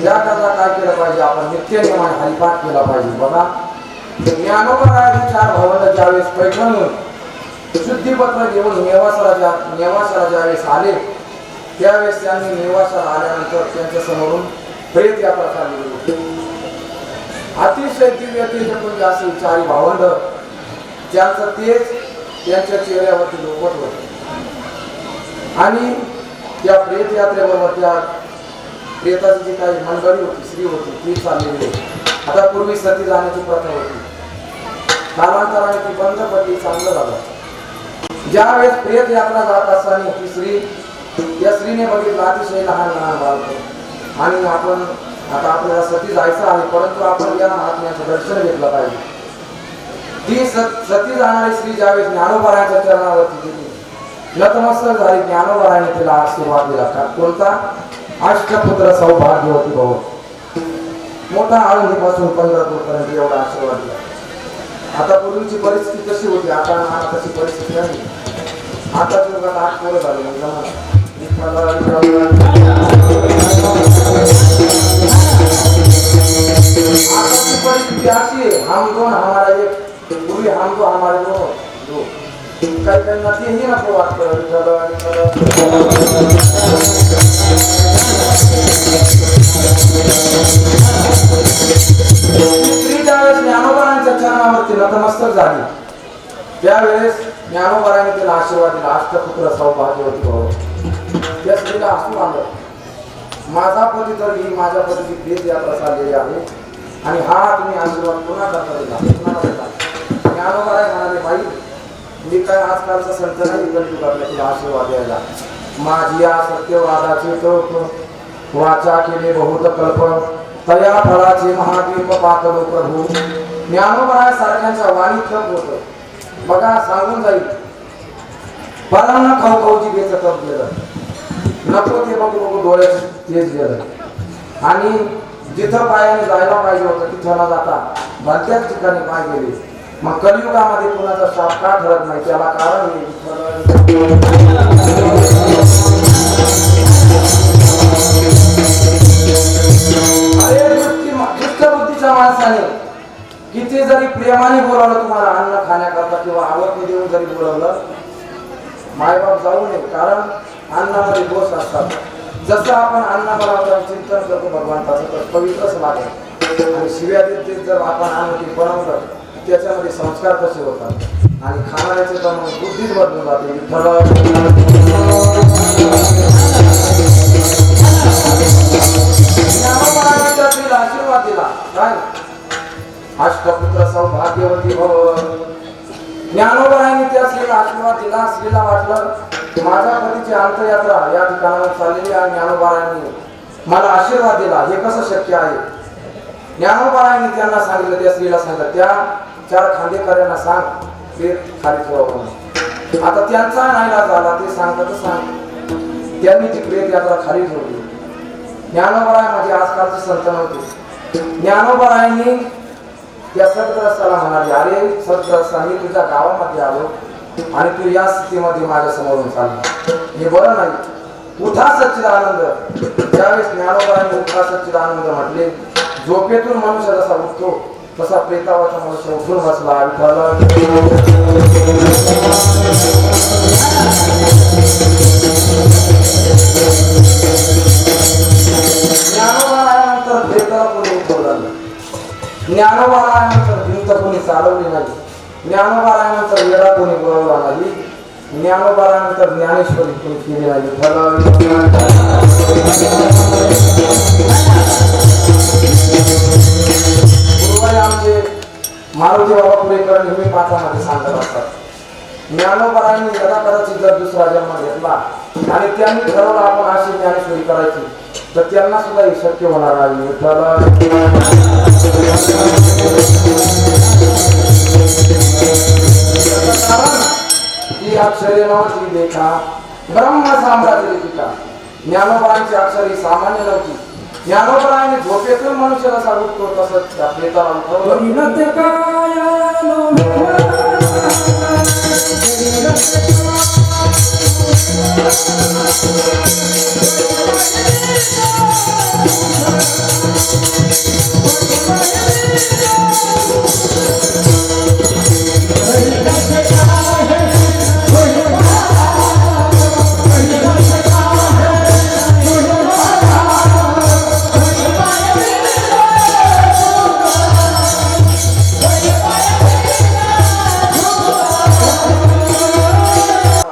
त्याकरता काय केलं पाहिजे आपण नित्य नियमाने हरिपाठ केला पाहिजे बघा ज्ञानोबरायांनी 4 भावंड ज्यावेळेस पैठणहून शुद्धीपत्र घेऊन नेवासाला ज्यावेळेस आले त्यावेळेस त्यांनी नेवासाला आल्यानंतर त्यांच्या समोरून प्रेत यात्रा चालली होती अतिशय दिव्य तेजपुंज असे 4 भावंड त्यांचं तेज त्यांच्या चेहऱ्यावरती लोकत होते आणि त्या प्रेत यात्रेबरोबर त्या प्रेताची जी काही मंडळी होती स्त्री होती ती चाललेली होती आता पूर्वी सती जाण्याची प्रथा होती कालांतराने ती बंद पडली चांगलं झालं ज्यावेळेस प्रेत यात्रा जात असताना ती स्त्री या स्त्रीने बघितलं अतिशय लहान बालक आणि आपण आता आपल्याला सती जायचं आहे परंतु आपण या महात्म्याचं दर्शन घेतलं पाहिजे ती सती जाणारी स्त्री ज्यावेळेस ज्ञानोबरायांच्या चरणावरती गेली नतमस्तक झाली ज्ञानोबरायाने तिला आशीर्वाद दिला कोणता अष्टपुत्र सौभाग्यवती भाऊ मोठा आळंदीपासून पंढरपूरपर्यंत एवढा आशीर्वाद दिला आता पूर्वीची परिस्थिती कशी होती आता तशी परिस्थिती नाही आता युगात 8 पोरं झाले परिस्थिती अशी आहे हम दोन हमारा एक पूर्वी हम दो हमारे दो काही नदी नको वाटतं स्त्री ज्यावेळेस ज्ञानोबरायांच्या चरणावरती नतमस्तक झाली त्यावेळेस ज्ञानोबरायाने तिला आशीर्वाद दिला अष्टपुत्र सौभाग्यवती भाऊ त्या स्त्रीला हसू आलं माझा पती तर ही माझ्या पतीची प्रेत यात्रा चाललेली आहे आणि हा तुम्ही आशीर्वाद पुन्हा करता दिला ज्ञानोबराय म्हणाले बाई मी काय आजकालचा संत नाही कलियुगातला तुला आशीर्वाद द्यायला माझी या सत्यवादाचे तोप वाचा केले बहुत कल्प तया फळाचे महादीप पातलो प्रभू ज्ञानोबराय सारख्यांच्या वाणी तप होत बघा सांगून जाईल परांना खाऊची घेत तप गेलं नको ते बघू डोळ्यात तेज गेलं आणि जिथं पायाने जायला पाहिजे होतं तिथं न जाता भलत्याच ठिकाणी पाय गेले मग कलियुगामध्ये कुणाचा शाप का ठरत नाही त्याला कारण दुष्ट बुद्धीच्या माणसाने किती जरी प्रेमाने बोलावलं तुम्हाला अन्न खाण्याकरता किंवा आवडते देऊन जरी बोलवलं मायबाप जाऊ नये कारण अन्नामध्ये दोष असतात जसं आपण अन्न बनवतो चिंतन करतो भगवंताचं तर पवित्रच लागेल आणि शिव्या देत जर आपण अन्न बनवलं त्याच्यामध्ये संस्कार कसे होतात आणि खाणाऱ्याचे तर मग बुद्धीच बदलून जाते आशीर्वाद दिला काय अष्टपुत्र सौभाग्यवती भव ज्ञानोबरायांनी त्या स्त्रीला आशीर्वाद दिला स्त्रीला वाटलं माझ्या पतीची अंत्ययात्रा या ठिकाणावर चाललेली आहे ज्ञानोबरायांनी मला आशीर्वाद दिला हे कसं शक्य आहे ज्ञानोबरायांनी त्यांना सांगितलं त्या स्त्रीला सांगितलं त्या 4 खांदेकऱ्यांना सांग ते खाली ठेवा आता त्यांचा नाईलाज झाला ते सांगतात सांग त्यांनी ती प्रेत यात्रा खाली ठेवली ज्ञानोबराय म्हणजे आजकालचे संत नव्हते ज्ञानोबरायांनी त्या सद्ग्रस्ताला म्हणाले अरे सद्ग्रस्ता मी तुझ्या गावामध्ये आलो आणि तू या स्थितीमध्ये माझ्या समोरून चालला हे बरं नाही उठा सच्चिदानंद ज्यावेळेस ज्ञानोबरायांनी उठा सच्चिदानंद म्हटले झोपेतून मनुष्य जसा उठतो तसा प्रेतावाचा मनुष्य उठून बसला ज्ञानोबरायानंतर प्रेताला कोणी उठवलं ज्ञानोबरायानंतर भिंत कोणी चालवली नाही ज्ञानोबरायानंतर वेळा कोणी बोलवला नाही ज्ञानोबरायानंतर ज्ञानेश्वरी कोणी केली नाही आमचे मारुती बाबा पुरेकर नेहमी पाठामध्ये सांगत असतात ज्ञानोबरायांनी यदा कदाचित जर दुसरा जन्म घेतला आणि त्यांनी ठरवलं आपण अशी ज्ञानेश्वरी करायची तर त्यांना सुद्धा हे शक्य होणार नाही ही अक्षरे नव्हती देखा ब्रह्म साम्राज्य लेखिका ज्ञानोबरायांची अक्षर ही सामान्य नव्हती ज्ञानोबरायांनी झोपेतून मनुष्य जसा उठतो तसंच त्या प्रेताला उठवलं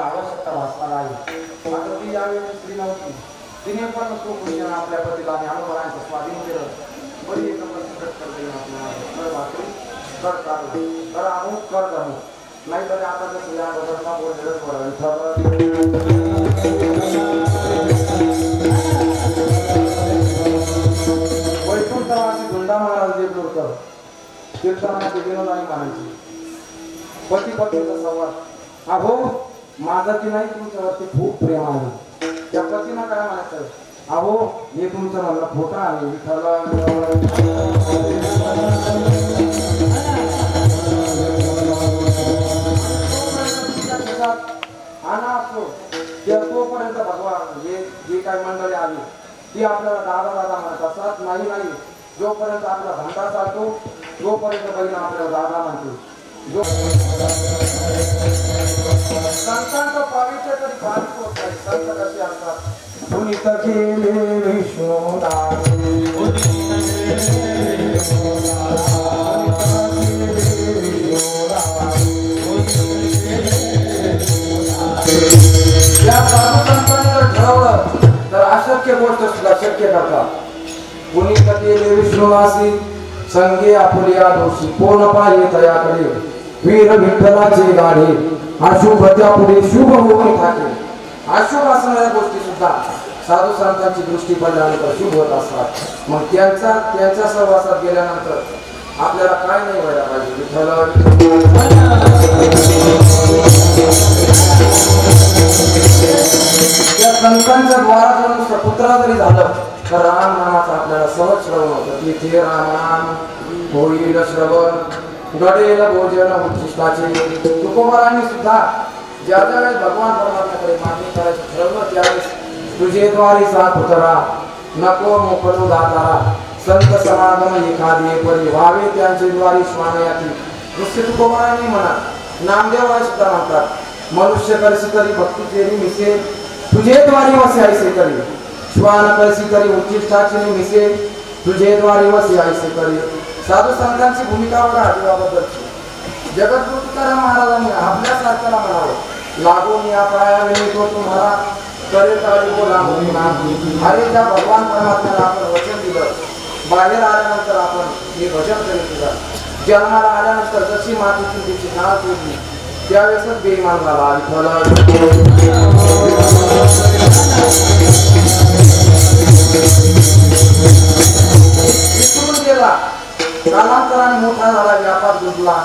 आवश्यकता भासणार आहे. मात्र ती यावेळी स्त्री नव्हती. तिने पण तो पुरुषाने आपल्या पतीला आणि अनुभवांचं स्वाधीन केलं. बरी एकदम प्रकट करता येईल आपल्याला. कर भाकरी, कर काढला, कर अमुक, कर तमुक. नाहीतर आता जसं या बदलता बोललेलंच बरं. वैकुंठवासी धुंडा महाराज देवकर कीर्तनाचे विनोद आणि म्हणायचे. पती पत्नीचा संवाद. अहो माझं की नाही तुमच्यावरती खूप प्रेम आहे. त्या पतीनं काय म्हणायचं, अहो हे तुमचं म्हणणं खोटं आहे. विठ्ठल आणा असतो त्या तोपर्यंत भगवान जे काही मंडळी आली ती आपल्याला दादा दादा म्हणत असतात. नाही जोपर्यंत आपला धंदा चालतो तोपर्यंत बहीण आपल्याला दादा म्हणते. जो संतांचं पावित्र्य तरी बारीक होत नाही. संत कसे असतात, पुनीत केले विष्णुदास, या साधुसंतांनी जर ठरवलं तर अशक्य गोष्ट सुद्धा शक्य करतात. पुनीत केले विष्णुदासी, संगे आपुलिया दोषी, पूर्ण पाहिजे तयाकडे वीर विठ्ठलाचे गाढे, अशुभ त्यापुढे शुभ होऊन ठाके. अशुभ असणाऱ्या गोष्टी सुद्धा साधू संतांची दृष्टी पडल्यानंतर शुभ होत असतात. मग त्यांच्या सहवासात गेल्यानंतर आपल्याला काय नाही व्हायला पाहिजे. विठ्ठल या संतांच्या द्वारा जर पुत्रा जरी झालं तर राम नामाचं आपल्याला सहज श्रवण होतं. तिथे राम नाम होईल श्रवण, घडेल भोजन उच्चिष्टाचे. तुकोबारांनी सुद्धा ज्या वेळेस भगवान परमात्म्याकडे मागणी करायचं ठरवलं त्यावेळेस तुझे द्वारी साथ उतरा, नको मोकळू दातारा, संत समागम एखादी परी व्हावे त्यांचे द्वारी श्वानयाती. नुसते तुकोबारांनी म्हणा, नामदेव सुद्धा म्हणतात, मनुष्य करसी करी भक्ती केली मिसे, तुझे द्वारी वसे ऐसे करी. श्वान करसी करी उच्चिष्टाचे मिसे, तुझे द्वारी वसे ऐसे करी. साधू संतांची भूमिका बघा देवाबद्दलची. जगद्गुरु तुकाराम महाराजांनी आपल्यासारख्याला म्हणावं, लागून या पायाने तो तुम्हाला करे काळी बोला मुलीना. अरे ज्या भगवान परमात्म्याला आपण वचन दिलं, बाहेर आल्यानंतर आपण हे भजन करीत दिलं. जन्माला आल्यानंतर जशी मातीची तिची नाळ केली त्यावेळेसच बेईमान झाला. विसरून गेला. कालांतराने मोठा झाला, व्यापार गुंतला,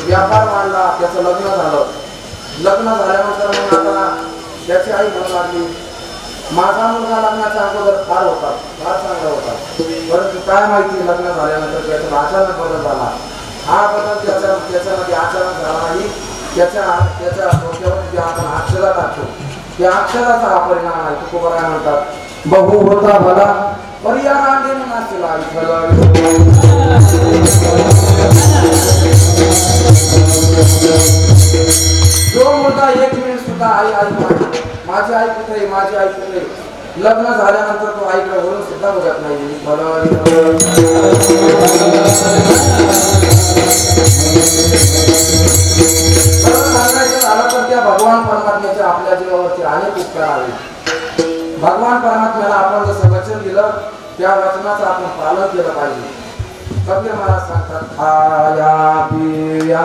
व्यापार वाढला, त्याचं लग्न झालं. लग्न झाल्यानंतर मग आता त्याची आई म्हणू लागली, माझा मुलगा लग्नाच्या अगोदर फार चांगला होता, परंतु काय माहिती लग्न झाल्यानंतर त्याचा अचानक बदल झाला. हा बदल त्याच्यामध्ये अचानक झाला नाही. त्याच्या डोक्यावर जे आपण अक्षरा टाकतो त्या अक्षराचा हा परिणाम आहे. तुकोबाराय म्हणतात, बहु होता भला पर्या रांडेने नाचला. जो मुलगा एक मिनिट सुद्धा आई माझी आई कुठे, माझी आई कुठे, लग्न झाल्यानंतर तो आईकडे वरून सुद्धा बघत नाही. सांगायचं झालं तर त्या भगवान परमात्म्याच्या आपल्या जीवावरती अनेक उपकार आहेत. भगवान परमात्म्याला आपण जसं वचन दिलं त्या वचनाचं आपण पालन केलं पाहिजे. कबीर महाराज सांगतात, खाया पिया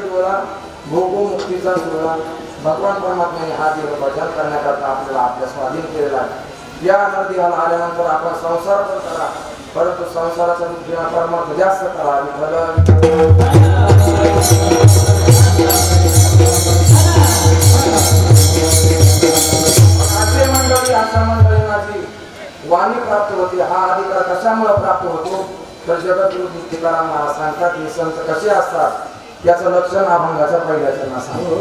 डोळा भोगो मुक्तीचा सोहळा भगवान परमात्म्याने हा देह भजन करण्याकरता आपल्याला आपल्या स्वाधीन केलेला आहे. या नदीला आल्यानंतर आपण संसार पण करा, परंतु संसाराचा विना परमार्थ जास्त करा. असे मंडळी अशा मंडळींना जी वाणी प्राप्त होते, हा अधिकार कशामुळे प्राप्त होतो तर जगद्गुरु तुकाराम महाराज सांगतात हे संत कसे असतात याचं लक्षण अभंगाच्या पहिल्या चरणात सांगतो.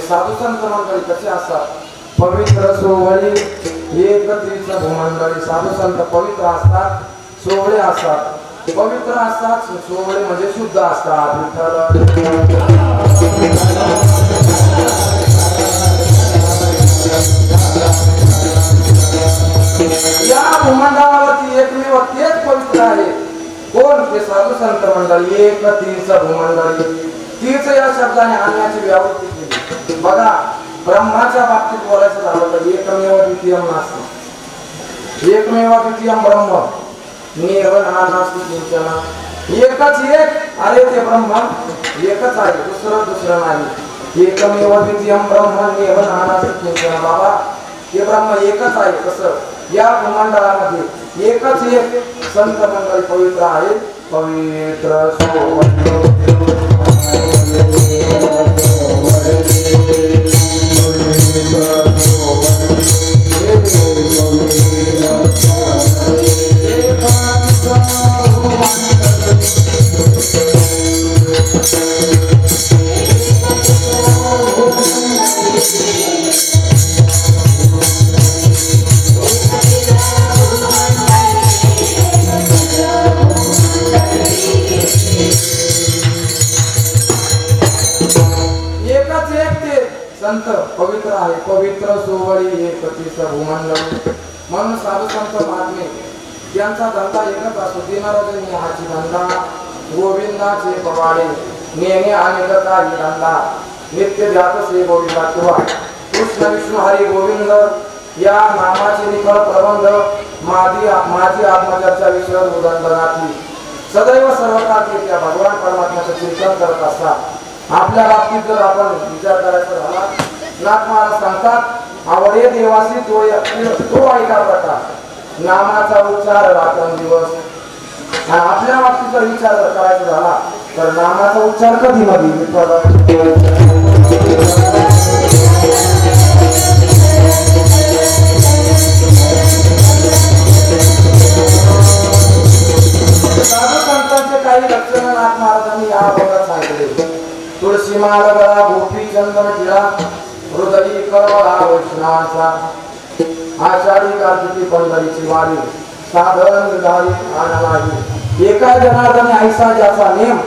साधू संत मंडळी कसे असतात पवित्र सोहळे एकत्रित भूमंडळी. साधू संत पवित्र असतात, सोहळे असतात, पवित्र असतात, सोहळे म्हणजे शुद्ध असतात. या भूमंडळावरती एकमेव तेच पवित्र आहे. कोण? ते साधू संत मंडळी एकत्रित भूमंडळी. तीच या शब्दाने आणण्याची व्यावृत्ती केली. बघा ब्रह्माच्या बाबतीत बोलायचं झालं तर एकमेव द्वितीयम नास्ति, एकमेव द्वितीयम ब्रह्म नास्ति किंचन. एकच एक, अरे ते ब्रह्म एकच आहे, दुसरं नाही. एकमेव द्वितीयम ब्रह्म नास्ति किंचन. बाबा हे ब्रह्म एकच आहे. कसं? या ब्रह्मांडामध्ये एकच एक संत मंडळी पवित्र आहे. पवित्र संत पवित्र आहे. पवित्र सोहळी एकतीस भूमंडळ. म्हणून साधू संत महात्मे त्यांचा धंदा एकच असतो. दिनरजनी हाची धंदा, गोविंदाचे पवाडे नेणे अनेक काही धंदा. नित्य ध्यातसे गोविंदा किंवा कृष्ण विष्णू हरी गोविंद या नामाचे निखळ प्रबंध. माझी आत्मचर्चा विषय उदंडनाथी. सदैव सर्वकाळ ते त्या भगवान परमात्म्याचं चिंतन करत असतात. आपल्या बाबतीत जर आपण विचार करायचा झाला, नाथ महाराज सांगतात आवडे देवासी तो ऐका प्रकार, नामाचा उच्चार रात्रंदिवस. आणि आपल्या बाबतीत जर विचार करायचा झाला तर नामाचा उच्चार कधी मधी साधू संतांचे काही लक्षण नाथ महाराजांनी या भागात सांगितले. तुळशी माळ गळा, गोपी चंदन टिळा, हृदयी करवला वैष्णवाचा. आषाढी कार्तिकी पंढरीची वारी, साधन निर्धारी नाही एका जनार्दने ऐसा ज्याचा नेम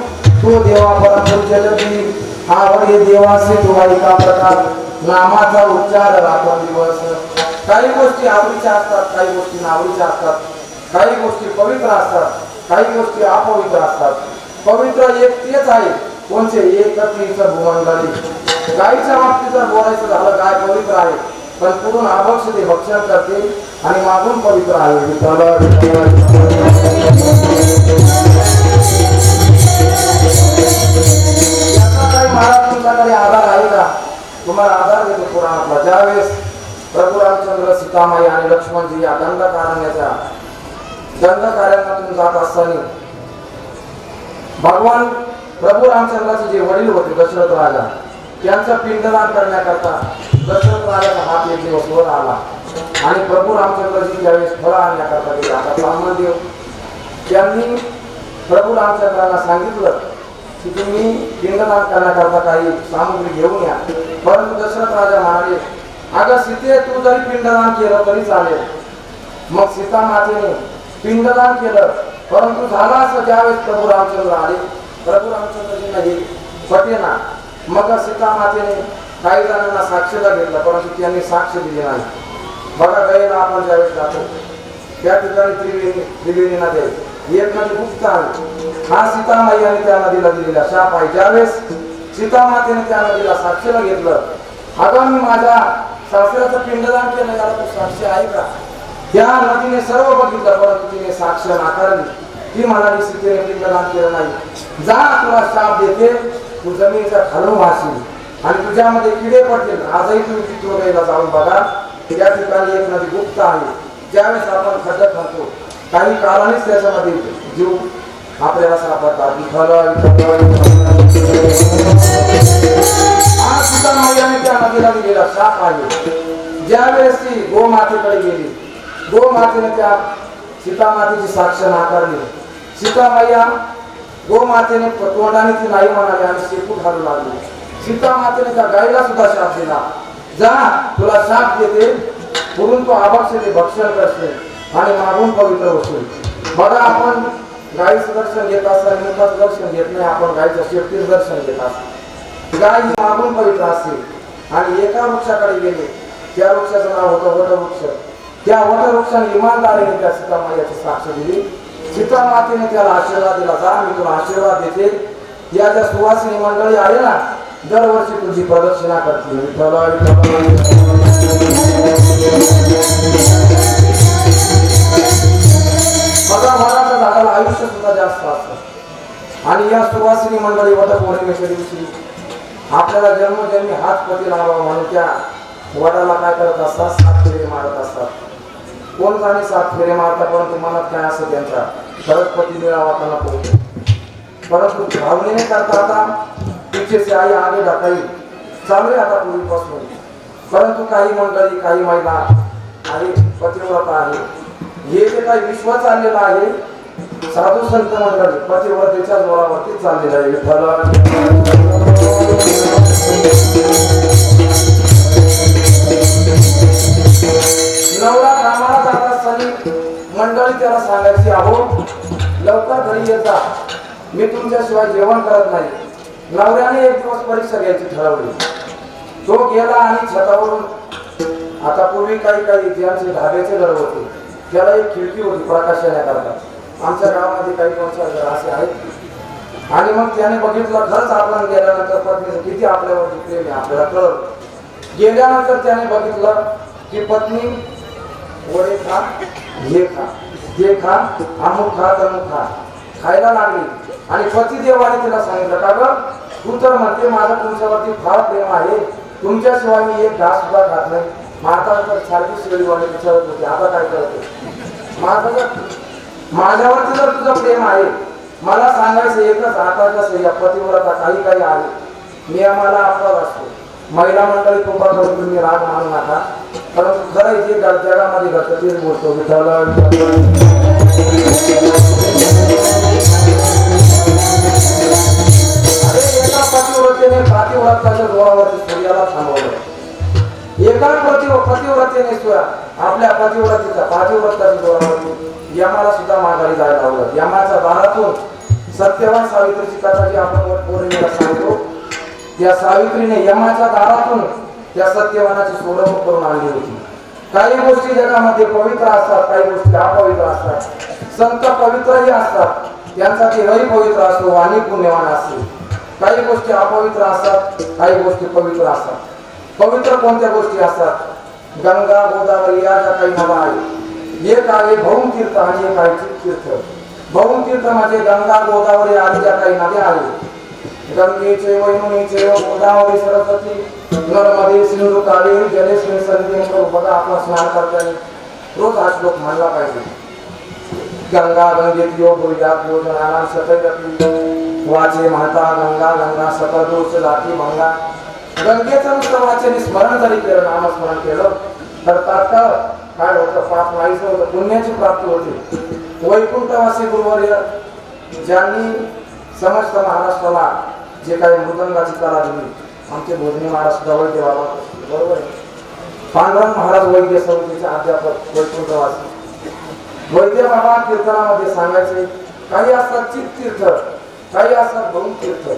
तो देवा परम जलदी आवडे देवासे तो ऐका प्रकार नामाचा उच्चार रात्र दिवस काही गोष्टी आवडीच्या असतात काही गोष्टी नावडीच्या असतात काही गोष्टी पवित्र असतात काही गोष्टी अपवित्र असतात पवित्र एक तेच आहे कोणते एकत्रीचं भूमंडळी गायीच्या बाबतीत जर बोलायचं झालं गाय पवित्र आहे पण पुरून आभक्ष ते भक्षण करते आणि मागून पवित्र आहे याचा काही महाराज तुमच्याकडे आधार आहे का तुम्हाला आधार देतो पुराणातला ज्यावेळेस प्रभू रामचंद्र सीतामाई आणि लक्ष्मणजी या दंडकारण्याच्या दंडकारण्यातून जात असताना भगवान प्रभू रामचंद्राचे जे वडील होते दशरथ राजा त्यांचं पिंडदान करण्याकरता दशरथ राजाचा हात एक दिवस वर आला आणि प्रभू रामचंद्रजी ज्यावेळेस फळं आणण्याकरता गेले आता ब्राह्मणदेव त्यांनी प्रभू रामचंद्रांना सांगितलं की तुम्ही पिंडदान करण्याकरता काही सामग्री घेऊन या परंतु दशरथ राजा म्हणाले अगं सीते तू जरी पिंडदान केलं तरी चालेल मग सीता मातेने पिंडदान केलं परंतु झाला असं ज्यावेळेस प्रभू रामचंद्र आले प्रभू रामचंद्रजींना हे पटेना मग सीता मातेने काही जणांना साक्षीला घेतलं परंतु त्यांनी साक्ष दिली नाही बघा गैला आपण ज्यावेळेस जातो त्या ठिकाणी त्रिवेणी नदी एक नदी गुप्त आहे हा सीतामाई आणि त्या नदीला दिलेला शाप आहे ज्यावेळेस सीता मातेने त्या नदीला साक्षीला घेतलं अगं मी माझ्या सासऱ्याचं पिंडदान केलं याला तू साक्षी आहे का त्या नदीने सर्व बघितलं परंतु तिने साक्ष नाकारली ती म्हणाली सीतेने पिंडदान केलं नाही जा तुला शाप देते तू जमिनीच्या खालून वाशील आणि तुझ्यामध्ये किडे पडतील आजही तुम्ही चित्तोडीला जाऊन बघा त्या ठिकाणी एक नदी गुप्त आहे ज्यावेळेस आपण खड्डा खातो काही काळानेच त्याच्यामध्ये जीव आपल्याला सापडतात आज सीतामाईने त्या नदीला दिलेला शाप आहे ज्यावेळेस ती गोमातेकडे गेली गोमातेने त्या सीतामातेची साक्ष नाकारली सीतामाया गोमातेने तोंडाने ती नाही म्हणाली आणि शेपूट घालू लागली सीतामातेने त्या गायीला सुद्धा शाप दिला जा तुला शाप देते पुरून तो आभक्ष ते भक्षण करते आणि मागून पवित्र होशील बघा आपण गायीचं दर्शन घेत असताना मुखाचं दर्शन घेत नाही आपण गायीचं शेपटीचं दर्शन घेत असतो गाय ही मागून पवित्र असते आणि एका वृक्षाकडे गेले त्या वृक्षाचं नाव होतं वटवृक्ष त्या वटवृक्षाने इमानदारीने त्या सीतामाईची साक्ष दिली सीतामातेने त्याला आशीर्वाद दिला जा मी तुला आशीर्वाद देते या ज्या सुवासिनी मंडळी आहे ना दरवर्षी तुझी प्रदक्षिणा करतील बघा वडाच्या झाडाला आयुष्य सुद्धा जास्त असतं आणि या सुवासिनी मंडळी वटपौर्णिमेच्या दिवशी आपल्याला जन्मोजन्मी हात पती लावावा म्हणून त्या वडाला काय करत असतात 7 फेरे मारत असतात कोण जाणे 7 फेरे मारतात परंतु मनात काय असं त्यांचा खरंच पती मिळावा का नको परंतु भावनेने करता आता तिचे आई आगे ढकाई चालू आहे आता पूर्वीपासून परंतु काही मंडळी काही महिला आणि पतिव्रता आहे हे जे काही विश्व चाललेलं आहे साधू संत मंडळी पतिव्रतेच्या जोरावरती चाललेलं आहे नवरा कामाला जात असताना मंडळी त्याला सांगायची अहो लवकर घरी येता मी तुमच्याशिवाय जेवण करत नाही नवऱ्याने एक दिवस परीक्षा घ्यायची ठरवली तो गेला आणि छतावरून आता पूर्वी काही ज्यांचे ढाब्याचे घर होते त्याला एक खिडकी होती प्रकाश येण्याकरता आमच्या गावामध्ये काही 2-4 घर असे आहेत आणि मग त्याने बघितलं खरंच आपण गेल्यानंतर पत्नीचं किती आपल्यावरती प्रेम आहे आपल्याला कळलं गेल्यानंतर त्याने बघितलं की पत्नी वडे खा हे खा ते खा अमुक खा तमुक खा खायला लागली आणि पतिदेवाने तिला सांगितलं का ग तू तर म्हणते माझं तुमच्यावरती फार प्रेम आहे तुमच्याशिवाय मी एक घास सुद्धा खात नाही माता तर सारखी शिळीवाणी विचारत होती आता काय करते माझ्यावरती जर तुझं प्रेम आहे मला सांगायचं एकच आता कसं या पतिव्रता काही आहे नियमाला अपवाद असतो महिला मंडळी कृपा करून तुम्ही राग मानू नका परंतु खरं जे जगामध्ये घडतं तेच बोलतो एका पतिव्रतेने पातिव्रताच्या जोरावरती सूर्याला थांबवलं एका पतिव्रतेने आपल्या पातिव्रताची जोरावरती यमाला सुद्धा माघारी जायला लावलं. यमाच्या दारातून सत्यवान सावित्रीची कथा जी आपण पौर्णिमेला सांगतो, त्या सावित्रीने यमाच्या दारातून त्या सत्यवानाची सोडवणूक करून आणली होती. काही गोष्टी जगामध्ये पवित्र असतात, काही गोष्टी अपवित्र असतात. संत पवित्रही असतात, त्यांचा देहही पवित्र असतो, वाणी पुण्यवान असते. काही गोष्टी अपवित्र असतात, काही गोष्टी पवित्र असतात. पवित्र कोणत्या गोष्टी असतात? गंगा गोदावरी या ज्या काही नद्या आहेत, एक आहे भौम तीर्थ आणि एक आहे चित्तीर्थ. भौम तीर्थ म्हणजे गंगा गोदावरी आदी ज्या काही नद्या आहेत, गंगेचे वैनुनीचे गोदावरी सरस्वती नर्मदे सिंधू कावेरी जलेस्मिन सन्निधिं. बघा आपण स्नान करताना रोज हा श्लोक म्हणला पाहिजे. गंगा गंगेत योग यात योजनानां सतैरपि वाचे महता गंगा गंगा सकळ दोष जाती भंगा. गंगेचं नुसतं वाचन स्मरण जरी केलं, नामस्मरण केलं तर तात्काळ काय होतं? पाप नाहीच होतं, पुण्याची प्राप्ती होते. वैकुंठवासी गुरुवर्य ज्यांनी समस्त महाराष्ट्राला जे काही मृदंगाची कला दिली, आमचे भोजनी महाराज जवळ देवाला बरोबर आहे. पांडुरंग महाराज वैद्य समितीचे अध्यापक वैकुंठवासी. वैद्य बाबा कीर्तनामध्ये सांगायचे, काही असतात चित्तीर्थ, काही असतात भौम तीर्थ.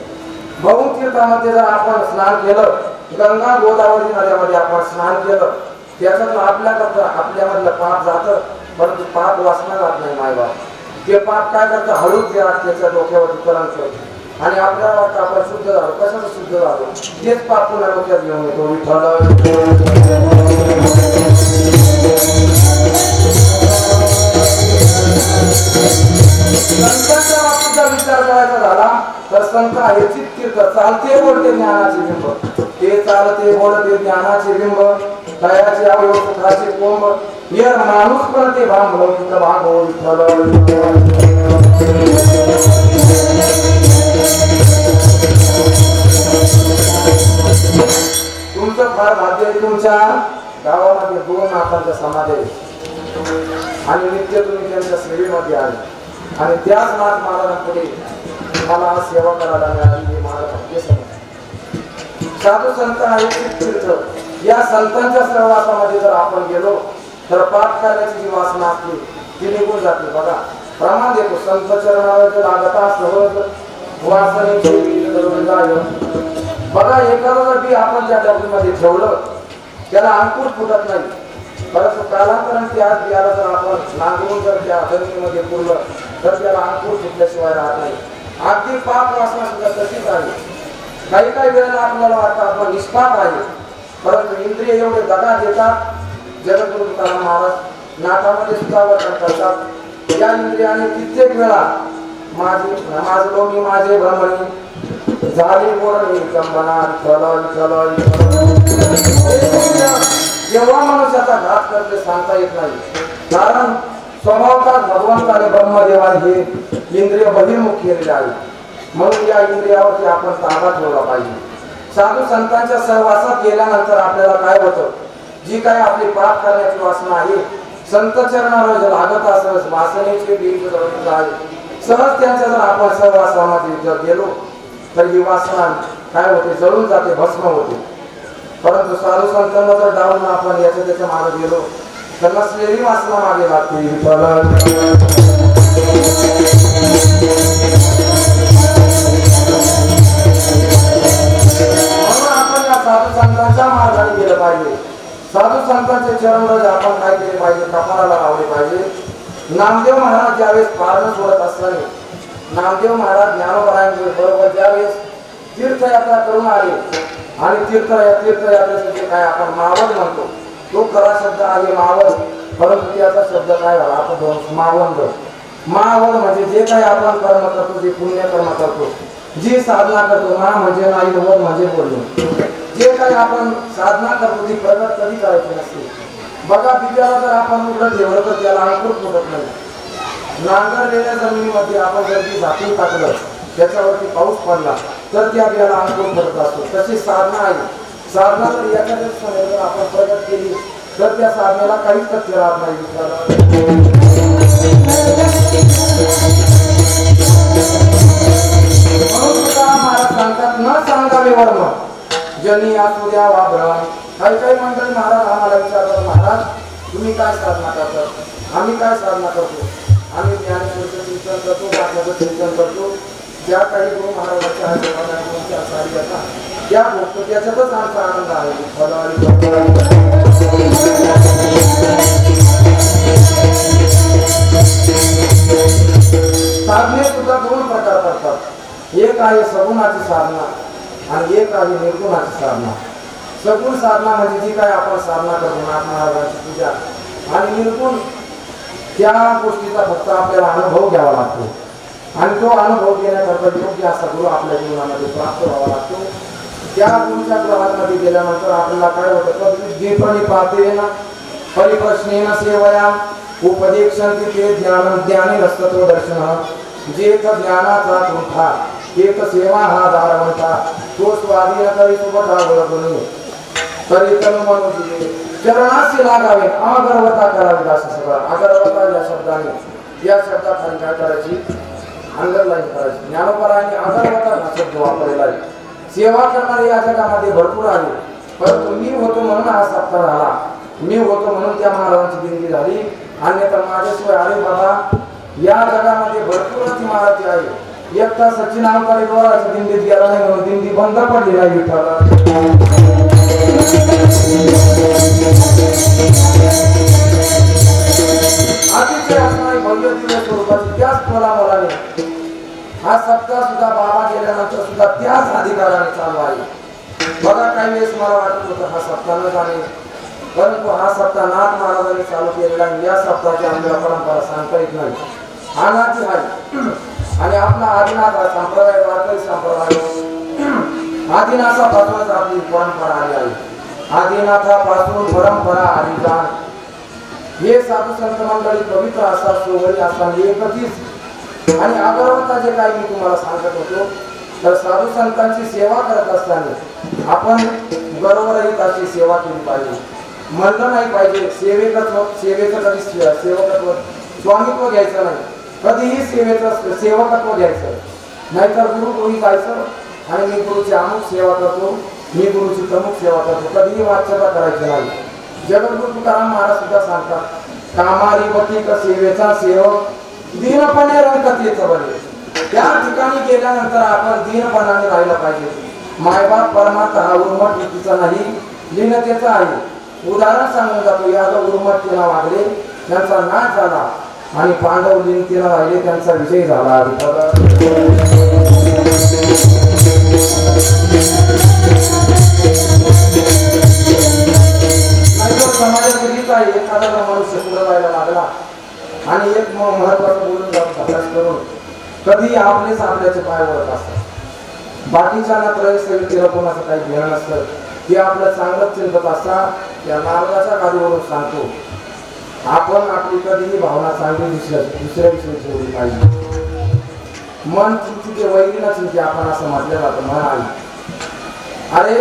भौम तीर्थामध्ये जर आपण स्नान केलं, गंगा गोदावरी नद्यामध्ये आपण स्नान केलं, त्याच्यातून आपल्यामधलं पाप जातं, परंतु पाप वासना जात नाही. मायबाप ते पाप काय करतं? हळूच त्याच्या डोक्यावरती कलंक करतो आणि आपल्याला वाटतं आपण शुद्ध झालो. कशाचं शुद्ध झालो? तेच पाप पुन्हा डोक्यात घेऊन येतो. संतांच्या बाबतीचा विचार करायचा झाला तर संत आहे चित्तीर्थ. चालते बोलते ज्ञानाचे बिंब, ते चालते बोलते ज्ञानाचे बिंब, दयाचे अवयव सुखाचे कोंब, यार माणूस पण ते भांब भाग तुमचं फार भाग्य आहे. तुमच्या गावामध्ये 2 नाथांच्या समाधी आहे आणि नित्य तुम्ही त्यांच्या सेवेमध्ये आले आणि त्याच नाथ महाराजांपुढे मला सेवा करायला मिळाली. हे माझं भाग्य समज. साधू संत आहे तीर्थ. या संतांच्या सहवासामध्ये जर आपण गेलो तर पाप करण्याची जी वासना असते ती निघून जाते. बघा प्रमाण देतो, संत चरणावर लागता सहज वासनेचे बीज जाय. बघा एखादं जर बी आपण त्या डबरीमध्ये ठेवलं, त्याला अंकुर फुटत नाही, परंतु कालांतराने त्याच बियाला जर आपण नांगरून जर त्या जमिनीमध्ये पुरलं तर त्याला अंकुर फुटल्याशिवाय राहत नाही. अगदी पाप वासना सुद्धा तशीच आहे. काही वेळेला आपल्याला वाटतं आपण निष्पाप आहे, परंतु इंद्रिय एवढे दगा देतात. जगद्गुरु तुकाराम महाराज नाथामध्ये सुद्धा वर्णन करतात, या इंद्रियाने कित्येक वेळा माझलो मी माझे भ्रमणी झाली बोलणी कंबना चल. जेव्हा मनुष्याचा घात करते सांगता येत नाही, कारण स्वभावता भगवंताने ब्रह्मदेवाने हे इंद्रिय बहिर्मुख केलेले आहे. म्हणून या इंद्रियावरती आपण ताबा ठेवला पाहिजे. साधू संतांच्या सहवासात गेल्यानंतर आपल्याला काय होतं? जी काय आपली पाप करण्याची वासना आहे, संत चरणावर लागत असं वासनेचे बीज जळून जाईल. सहज त्यांच्या जर आपण सहवासामध्ये जर गेलो तर ही वासना काय होते? जळून जाते, भस्म होते. परंतु साधू संतांना जर डावून आपण याच्या त्याच्या मागे गेलो तर नसलेली वासना मागे लागते. म्हणून आपण या साधू संतांच्या मार्गाने गेलं पाहिजे. साधू संतांचे चरणरज आपण काय केले पाहिजे? कपाळाला लावले पाहिजे. नामदेव महाराज ज्यावेळेस पारण सोडत असताना नामदेव महाराज ज्ञानोबरायांबरोबर ज्यावेळेस तीर्थयात्रा करून आले आणि तीर्थयात्रेसाठी काय आपण मावळ म्हणतो, तो खरा शब्द आहे मावळ, परंतु त्याचा शब्द काय झाला? आपण मावंद. मावळ म्हणजे जे काही आपण कर्म करतो, जे पुण्य कर्म करतो, जी साधना करतो. मा म्हणजे नाही, वध म्हणजे बोलणे. जे काही आपण साधना करतो ती प्रगत कधी करायची नसते. बघा बिजाला जर आपण उघडं ठेवलं तर त्याला अंकुर फुटत नाही. नांगरलेल्या जमिनीमध्ये आपण जर ती झाकून टाकलं, त्याच्यावरती पाऊस पडला तर त्या बियाला अंकुर फुटत असतो. तशी साधना आहे. साधना जर एखाद्या समय जर आपण प्रगत केली तर त्या साधनेला काहीच तथ्य राहत नाही. म्हणून तुकाराम महाराज सांगतात, न सांगावे वर्म जनी असू द्या वाभ्रम. काही मंडळी महाराज आम्हाला विचारतात, महाराज तुम्ही काय साधना करतात, आम्ही काय साधना करतो, आम्ही ज्ञानेश्वरचं चिंतन करतो, वाक्याचं चिंतन करतो, ज्या काही गुरु महाराजांच्या हाताच्या सारी आता त्या भोगतो, त्याच्यातच आमचा आनंद आहे. साधने सुद्धा दोन प्रकार करतात. एक आहे सगुणाची साधना आणि एक आहे निर्गुणाची साधना. सगुण साधना म्हणजे जी काय आपण साधना करतो, नाथ महाराजांची पूजा, आणि निर्गुण त्या गोष्टीचा फक्त आपल्याला अनुभव घ्यावा लागतो आणि तो अनुभव घेण्याकरता योग्य असा गुरु आपल्या जीवनामध्ये प्राप्त व्हावा लागतो. त्या गुरुच्या प्रवाहामध्ये गेल्यानंतर आपल्याला काय होतं, दीपणी पाहते ना परिप्रश्नेन सेवया उपदेक्षन्ति ते ज्ञानी रस्तत्व दर्शन. जेथ ज्ञानाचा तुंठा एक सेवा हा दारवंता, तो स्वाधीन करी सुबठा वळगुणी तरी तनु मनुजी चरणाशी लागावे अगरवता करावी. असं सगळं अगरवता या शब्दाने, या शब्दाखाली काय करायची, अंडरलाईन करायची. ज्ञानोपरायने अगरवता हा शब्द वापरलेला आहे. सेवा करणारे या जगामध्ये भरपूर आले, परंतु मी होतो म्हणून हा सप्ताह झाला, मी होतो म्हणून त्या महाराजांची दिंडी झाली. अन्यथा माझ्याशिवाय अरे बाबा या जगामध्ये भरपूर अशी महाराजी आहे. एकटा सचिन अवतारे डोळाच्या दिंडीत गेला नाही म्हणून दिंडी बंद पडली नाही. विठ्ठला अतिशय असणारी भव्य दिव्य स्वरूपाची त्याच मुलामुलाने हा सप्ताह सुद्धा बाबा गेल्यानंतर सुद्धा त्याच अधिकाराने चालू आहे. बघा काही वेळेस मला वाटत होतं हा सप्ताह न जाणे, परंतु हा सप्ताह नाथ महाराजांनी चालू केलेला आहे. या सप्ताहाची आपल्याला परंपरा सांगता येत नाही, अनादी आहे. आणि आपला आदिनाथ हा संप्रदाय वारकरी संप्रदाय आदिनाथापासूनच आपली परंपरा आली आहे. आदिनाथापासून परंपरा आली जाण. हे साधू संत मंडळी पवित्र असतात, सोहळी असतात, एकतीच आणि अगरवता जे काही मी तुम्हाला सांगत होतो, तर साधू संतांची सेवा करत असताना आपण गर्वरहित अशी सेवा केली पाहिजे. म्हणलं नाही पाहिजे सेवेचं कधी सेवकत्व स्वामित्व घ्यायचं नाही, कधीही सेवेचं सेवकत्व घ्यायचं नाहीतर गुरु कोणी जायचं आणि मी गुरुची अमुक सेवा करतो, मी गुरुची तमुक सेवा करतो, कधीही वाच्यता करायची नाही. जगद्गुरु तुकाराम महाराज सुद्धा सांगतात, कामारी वटिक सेवेचा सेवक दीनपणे रंगतीचं बने. त्या ठिकाणी गेल्यानंतर आपण दीनपणाने राहिलं पाहिजे. मायबाप परमात्मा हा उर्मट नाही, लीनतेचा आहे. उदाहरण सांगून जातो, यादव उर्मटतेला वागले त्यांचा नाश झाला आणि पांडव लीनतेला राहिले त्यांचा विजय झाला. समाजात रीत आहे, एखादा मनुष्य पुढे जायला लागला आणि एक महत्वाचं बोलून अभ्यास करून कधी आपलेच आपल्याचे पाय वळत असतात. बाकीच्या ना कोणाचं काही घेणं नसतं, ते आपलं चांगलंच चिंतत असतात. या नारदाच्या गाडीवरून सांगतो, आपण आपली कधीही भावना चांगली दुसऱ्या विषयी ठेवली पाहिजे. मन चिंतिते वैरी न चिंते आपण असं म्हटलं जातं. मन आहे, अरे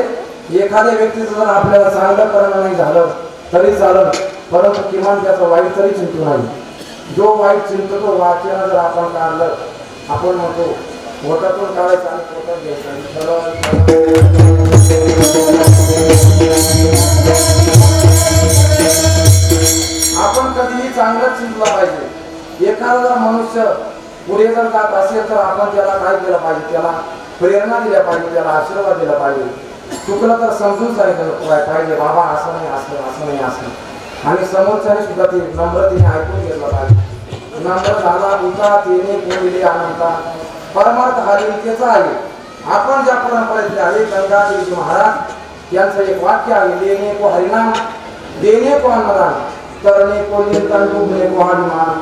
एखाद्या व्यक्तीचं जर आपल्याला चांगलं करणं नाही झालं तरी चालेल, परंतु किमान त्याचं वाईट तरी चिंतू नाही. जो वाईट चिंततो वाचन जर आपण काढलं, आपण म्हणतो पोटातून काढायचं आणि पोटात घ्यायचं. आपण कधीही चांगलंच चिंतलं पाहिजे. एखादा जर मनुष्य पुढे जर जात असेल तर आपण त्याला काय केलं पाहिजे, त्याला प्रेरणा दिल्या पाहिजे, त्याला आशीर्वाद दिला पाहिजे. चुकलं तर समजून सांगितलं पाहिजे, बाबा असं नाही, असं असं नाही, असं. आणि समोरच्याने सुद्धा ते नम्रतेने ऐकून घेतलं पाहिजे. नम्र झाला बुता तेने कोणिले अनंता, परमार्थ हा लीनतेचा आहे. आपण ज्या परंपरेतले आहे गंगादेवजी महाराज यांचं एक वाक्य आहे, लेने को हरिनाम देने को अन्नदान करने को लीनतन डूबने को हरिमान.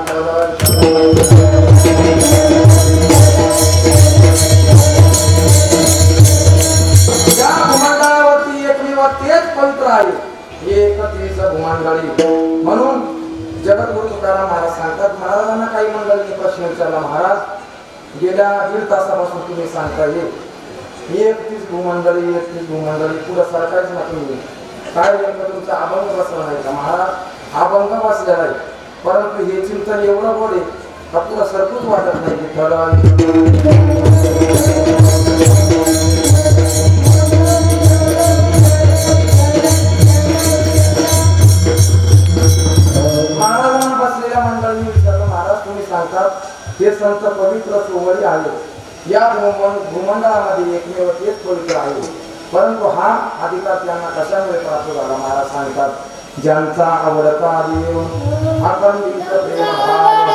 या भूमंडळावरती एकमेव तेच पवित्र आहे, हे एकत्रित भूमंडळी. म्हणून जगद्गुरु तुकाराम महाराज सांगतात, महाराजांना काही मंडळींनी प्रश्न विचारला, महाराज गेल्या 1.5 तासापासून तुम्ही सांगताय 31 भूमंडळी 31 भूमंडळी पुढे सरकायचं ना तुम्ही, काय नेमकं तुमचा अभंग बसला नाही का? महाराज अभंग बसलेला आहे, परंतु हे चिंतन एवढं गोड आहे का पुढं सरकूच वाटत नाही. हे संत पवित्र सोहळी आहे. या भूमंडळामध्ये एकमेव तेच पवित्र आहे. परंतु हा अधिकार त्यांना कशामुळे प्राप्त झाला? महाराज सांगतात, ज्यांचा आवडता देव अखंडित प्रेम भाव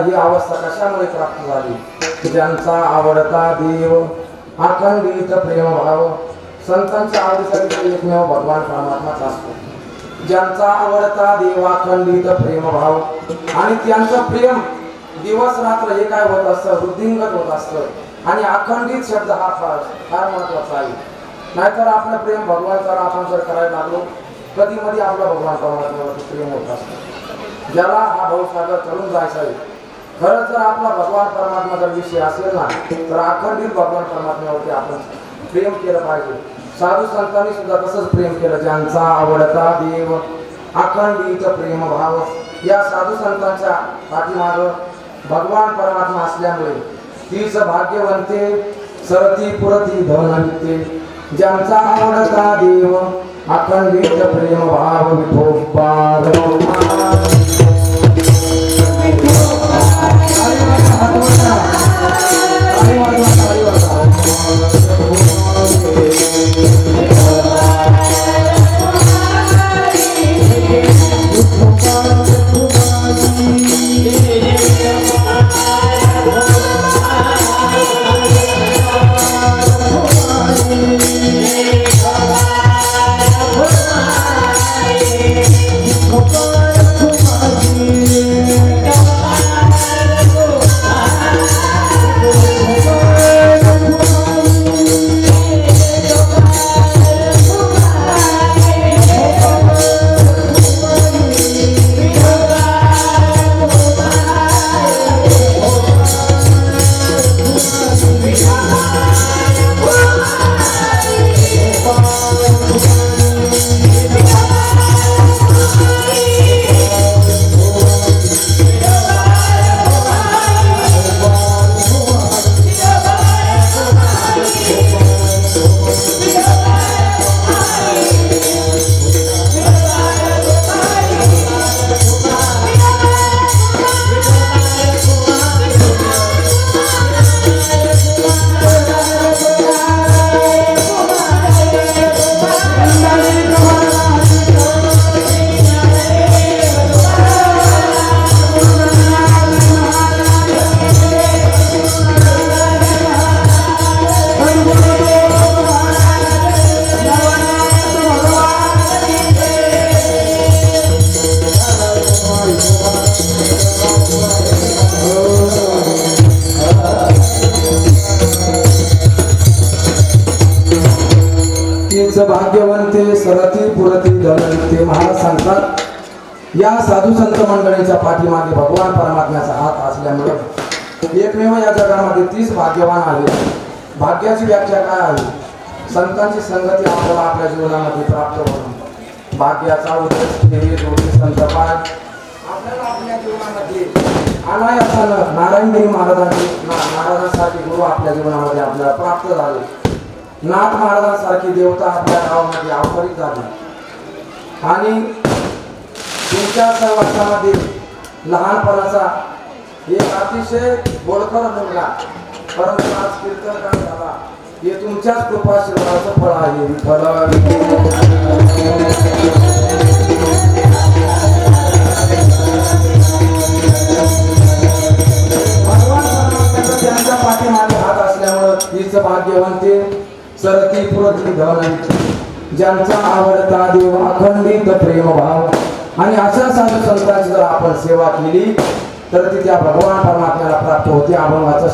ही अवस्था कशामुळे प्राप्त झाली? ज्यांचा आवडता देव अखंडित प्रेमभाव. संतांच्या आवडीसाठी एकमेव भगवान परमात्माच असतो. ज्यांचा आवडता देव अखंडित प्रेमभाव आणि त्यांचं प्रेम दिवस रात्र हे काय होत असतं? वृद्धिंगत होत असतं. आणि अखंडित शब्द हा फार महत्वाचा आहे. नाहीतर आपलं प्रेम भगवानचा आपण जर करायला लागलो, कधी मध्ये आपला भगवान परमात्म्यावरती प्रेम होत असतं. ज्याला हा भावसागर चढून जायचा आहे, खरंच जर आपला भगवान परमात्मा जर विषय असेल ना, तर अखंडित भगवान परमात्म्यावरती आपण प्रेम केलं पाहिजे. साधू संतांनी सुद्धा तसंच प्रेम केलं. ज्यांचा आवडता देव अखंडित प्रेमभाव. या साधू संतांच्या पाठीमाग भगवान परमात्मा असल्यामुळे तीच भाग्यवंते सरती पुरती धनविते. ज्यांचा आवडता देव अखंडित प्रेमभाव. विठोबा भाग्यवंते सरती पुरती धनवंते. महाराज सांगतात, या साधू संत मंडळीच्या पाठीमागे भगवान परमात्म्याचा हात असल्यामुळे एकमेव या जगामध्ये 30 भाग्यवान आहे. भाग्याची व्याख्या काय आहे? संतांची संगती आपल्याला आपल्या जीवनामध्ये प्राप्त होईल. भाग्याचा उद्देश संतपाठ आपल्याला आपल्या जीवनामध्ये अनायासानं नारायणगिरी महाराजांसारखे गुरु आपल्या जीवनामध्ये आपल्याला प्राप्त झाले. नाथ महाराजांसारखी देवता आपल्या गावामध्ये अवतरित झाली. आणि तुमच्या सहवासामध्ये लहानपणाचा एक अतिशय बोलकर मुलगा परंतु आज कीर्तनकार झाला, हे तुमच्याच कृपाशीर्वादाचं फळ आहे. भगवान परमात्म्याचा त्यांच्या पाठीमागे हात असल्यामुळं हीच भाग्यवंते सरती पुरती धन, ज्यांचा आवडता देव अखंडित प्रेमभाव. आणि अशा साधू संतांची जर आपण सेवा केली तर ती त्या भगवान परमात्म्याला प्राप्त होते. अभंगाचा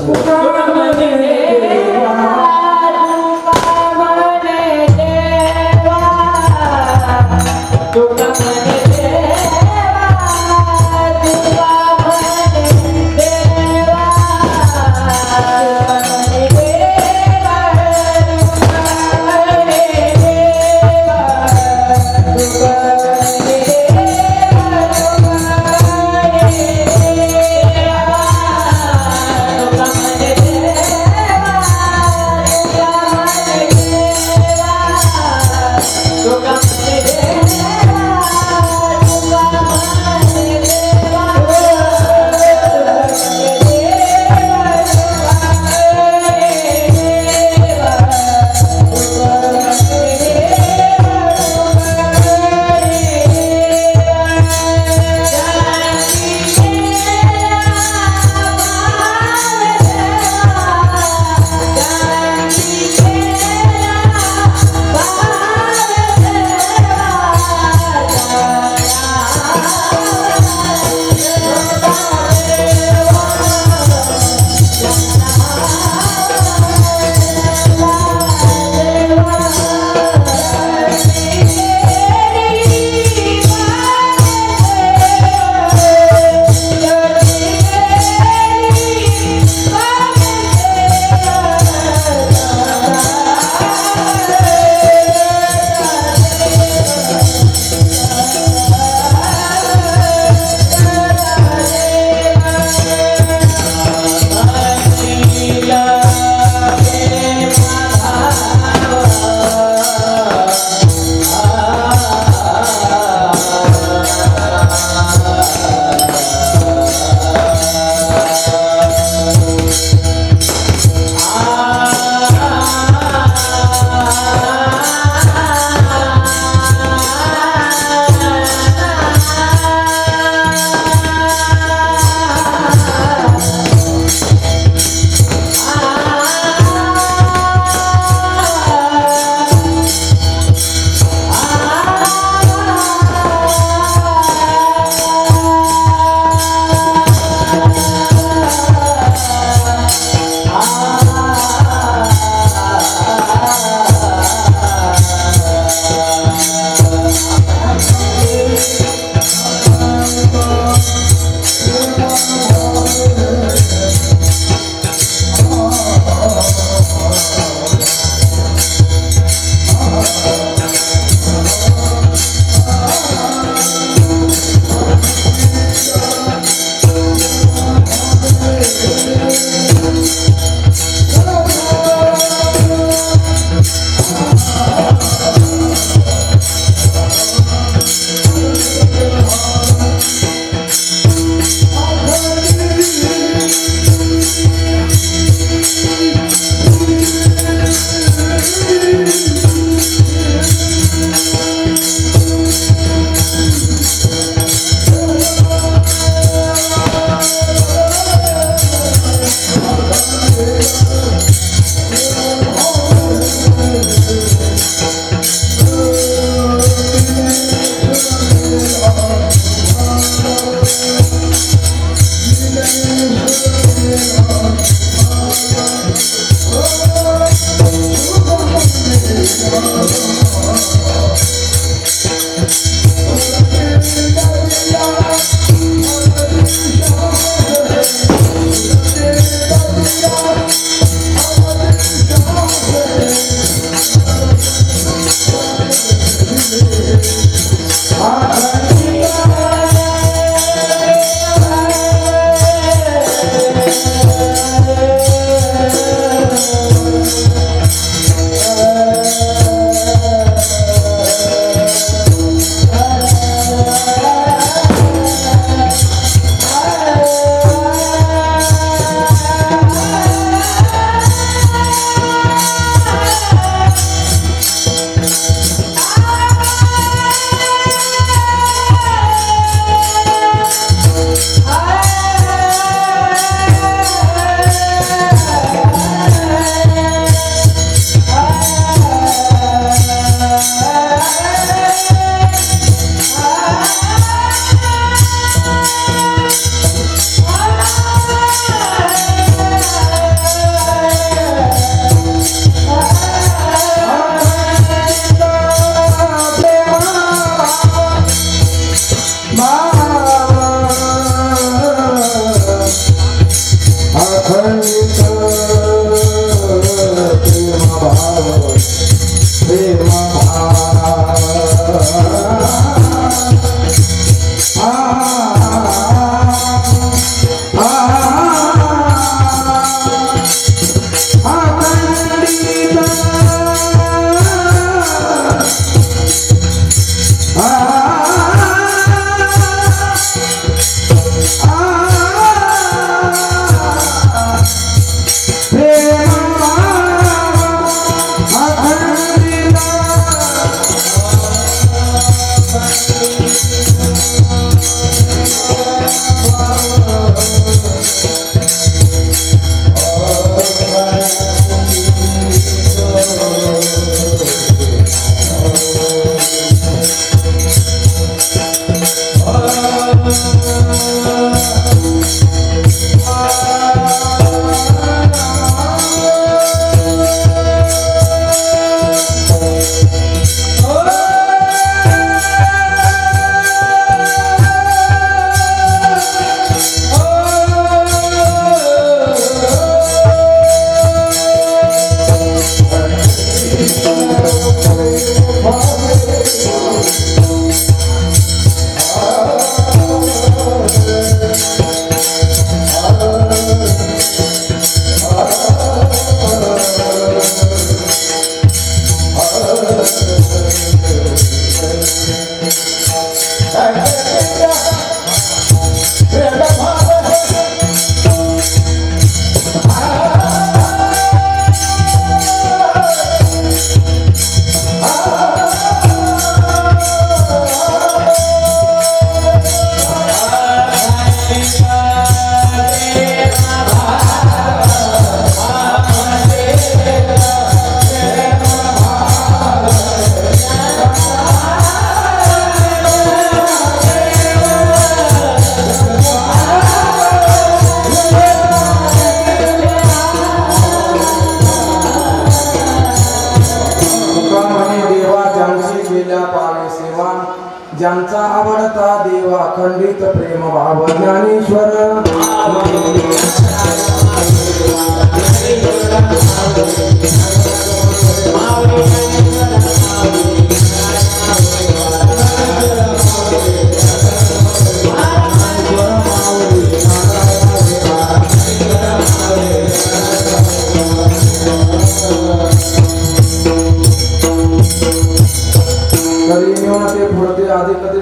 ज्यांचा आवडता देवा अखंडित प्रेम भाव ज्ञानेश्वर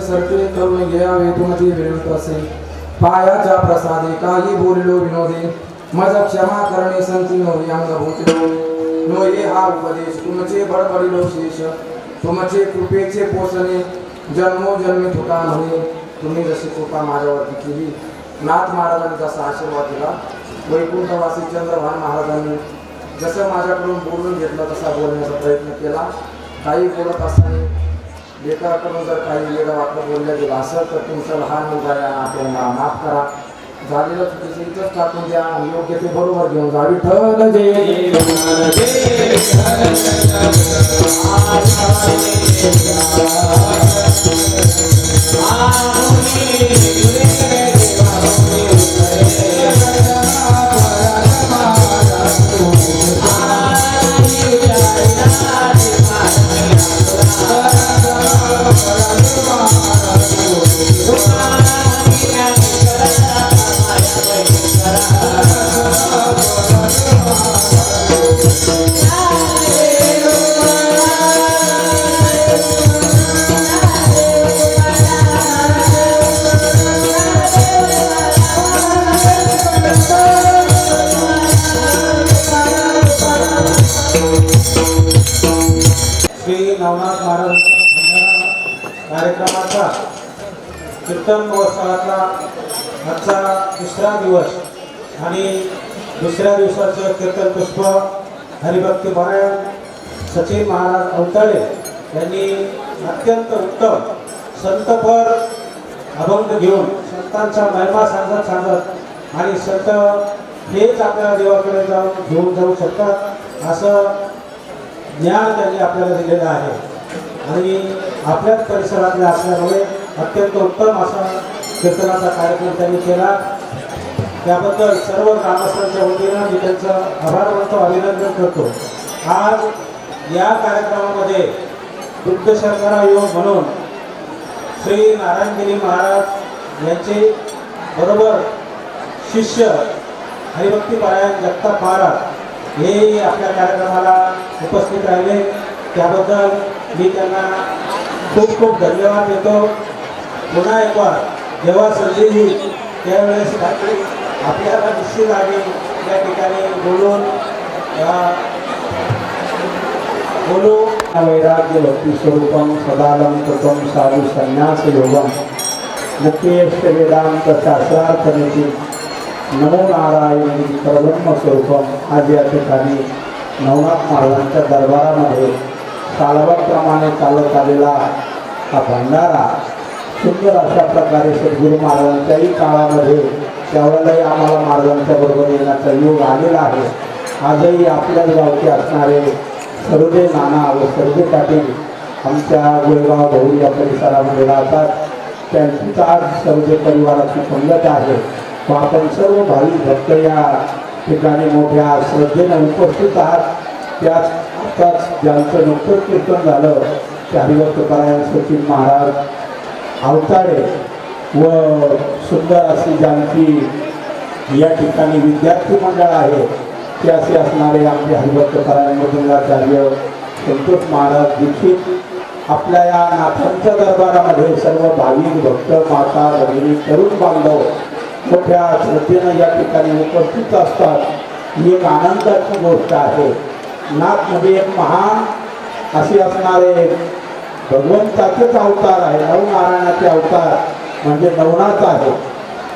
सरते करून घ्यावे तुमची विनंत असे पायाच्या प्रसादे काही बोललो विनोदे मज क्षमा करणे संती नोई अंगभूत नोये हा उपदेश तुमचे बडबडिलो शेष तुमचे कृपेचे पोषणे जन्मोजन्मी तुका म्हणे तुम्ही जशी कृपा माझ्यावरती केली नाथ महाराजांनी जसा आशीर्वाद दिला वैकुंठवासी चंद्रभान महाराजांनी जसं माझ्याकडून बोलून घेतलं तसा बोलण्याचा प्रयत्न केला काही बोलत असताना लेकराकडून जर काही वेगळं वाटलं बोललं गेलं असं तर तुमचं लहान मुलगा या नात्यांना माफ करा झालेलं चुकीचं इथंच टाकून द्या योग्य ते बरोबर घेऊन जा विठ्ठल जय कार्यक्रमाचा कीर्तन महोत्सवातला आजचा दुसरा दिवस आणि दुसऱ्या दिवसाचं कीर्तन पुष्प हरिभक्ती पारायण सचिन महाराज अवताळे यांनी अत्यंत उत्तम संतपर अभंग घेऊन संतांचा महिमा सांगत आणि संत हेच आपल्याला देवाकडे जाऊन घेऊन जाऊ शकतात असं ज्ञान त्यांनी आपल्याला दिलेलं आहे आणि आपल्याच परिसरातले असल्यामुळे अत्यंत उत्तम असा कीर्तनाचा कार्यक्रम त्यांनी केला। त्याबद्दल सर्व ग्रामस्थांच्या वतीनं मी त्यांचं आभार मानतो, अभिनंदन करतो। आज या कार्यक्रमामध्ये दुग्ध शर्करा योग म्हणून श्री नारायणगिरी महाराज यांचे बरोबर शिष्य हरिभक्ती पारायण जगताप महाराज हे आपल्या कार्यक्रमाला उपस्थित राहिले, त्याबद्दल मी त्यांना खूप खूप धन्यवाद देतो। पुन्हा एक बार जेव्हा संधी येईल त्यावेळेस आपल्याला निश्चित आधी या ठिकाणी बोलू वैराग्य भक्ती स्वरूपम सदालम कृतम साधु संन्यास योगम मुख्येष्ट वेदांत शास्त्रार्थनिती नमो नारायण परब्रह्म स्वरूपम। आज या ठिकाणी नवनाथ महाराजांच्या दरबारामध्ये कालवक्रमाने चालत आलेला हा भंडारा सुंदर अशा प्रकारे सद्गुरू महाराजांच्याही काळामध्ये त्यावेळेलाही आम्हाला महाराजांच्या बरोबर येण्याचा योग आलेला आहे। आजही आपल्याच गावचे असणारे सरोदे नाना व सरोदे पाटील आमच्या गोळगाव भाऊ या परिसरामध्ये राहतात, त्यांचीच आज सरोदे परिवाराची पंगत आहे व आपण सर्व भाविक भक्त या ठिकाणी मोठ्या श्रद्धेने उपस्थित आहात। त्याच आताच ज्यांचं नुकतंच कीर्तन झालं ते हरिभक्त पारायण सचिन महाराज अवताळे व सुंदर अशी ज्यांची या ठिकाणी विद्यार्थी मंडळ आहे ते असे असणारे आमचे हरिभक्त पारायण मधुराचार्य संतोष महाराज दीक्षित आपल्या या नाथांच्या दरबारामध्ये सर्व भाविक भक्त माता भगिनी तरुण बांधव मोठ्या श्रद्धेनं या ठिकाणी उपस्थित असतात। ही एक आनंदाची गोष्ट आहे। नाथ म्हणजे एक महान असे असणारे भगवंताचेच अवतार आहे, नवनारायणाचे अवतार म्हणजे नवनाथ आहे।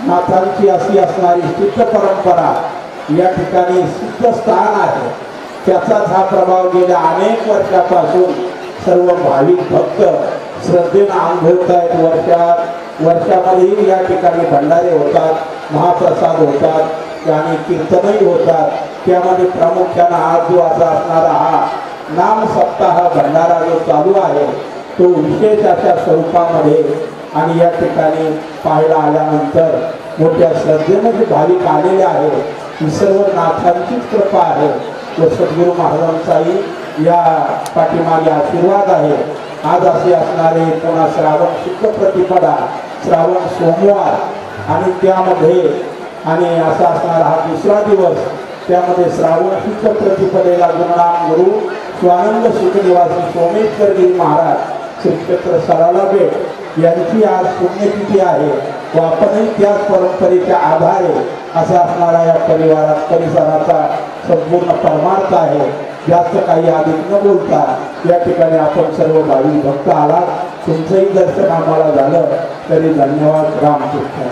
नाथांची अशी असणारी सिद्ध परंपरा या ठिकाणी सिद्ध स्थान आहे, त्याचाच हा प्रभाव गेल्या अनेक वर्षापासून सर्व भाविक भक्त श्रद्धेनं अनुभवत आहेत। वर्षामध्येही या ठिकाणी भंडारे होतात, महाप्रसाद होतात आणि कीर्तनही होतात। त्यामध्ये प्रामुख्यानं आज जो असा असणारा हा नाम सप्ताह भंडारा जो चालू आहे तो विशेष अशा स्वरूपामध्ये आणि या ठिकाणी पाहायला आल्यानंतर मोठ्या श्रद्धेने जे भाविक आलेले आहे ही सर्व नाथांचीच कृपा आहे व सद्गुरू महाराजांचाही या पाठीमागे आशीर्वाद आहे। आज असे असणारे पुन्हा श्रावण शुद्ध प्रतिपदा श्रावण सोमवार आणि त्यामध्ये आणि असा असणारा हा दुसरा दिवस, त्यामध्ये श्रावण शुद्ध प्रतिपदेला गुरुनाम गुरु स्वानंद सुखनिवासी सोमेश्वरगिरी महाराज श्रीक्षेत्र सरालापेठ यांची आज पुण्यतिथी आहे व आपणही त्याच परंपरेच्या आधारे असा असणारा या परिसराचा संपूर्ण परमार्थ आहे। जास्त काही अधिक न बोलता या ठिकाणी आपण सर्व भाविक भक्त आलात, तुमचंही दर्शन आम्हाला झालं तरी धन्यवाद। रामकृष्ण।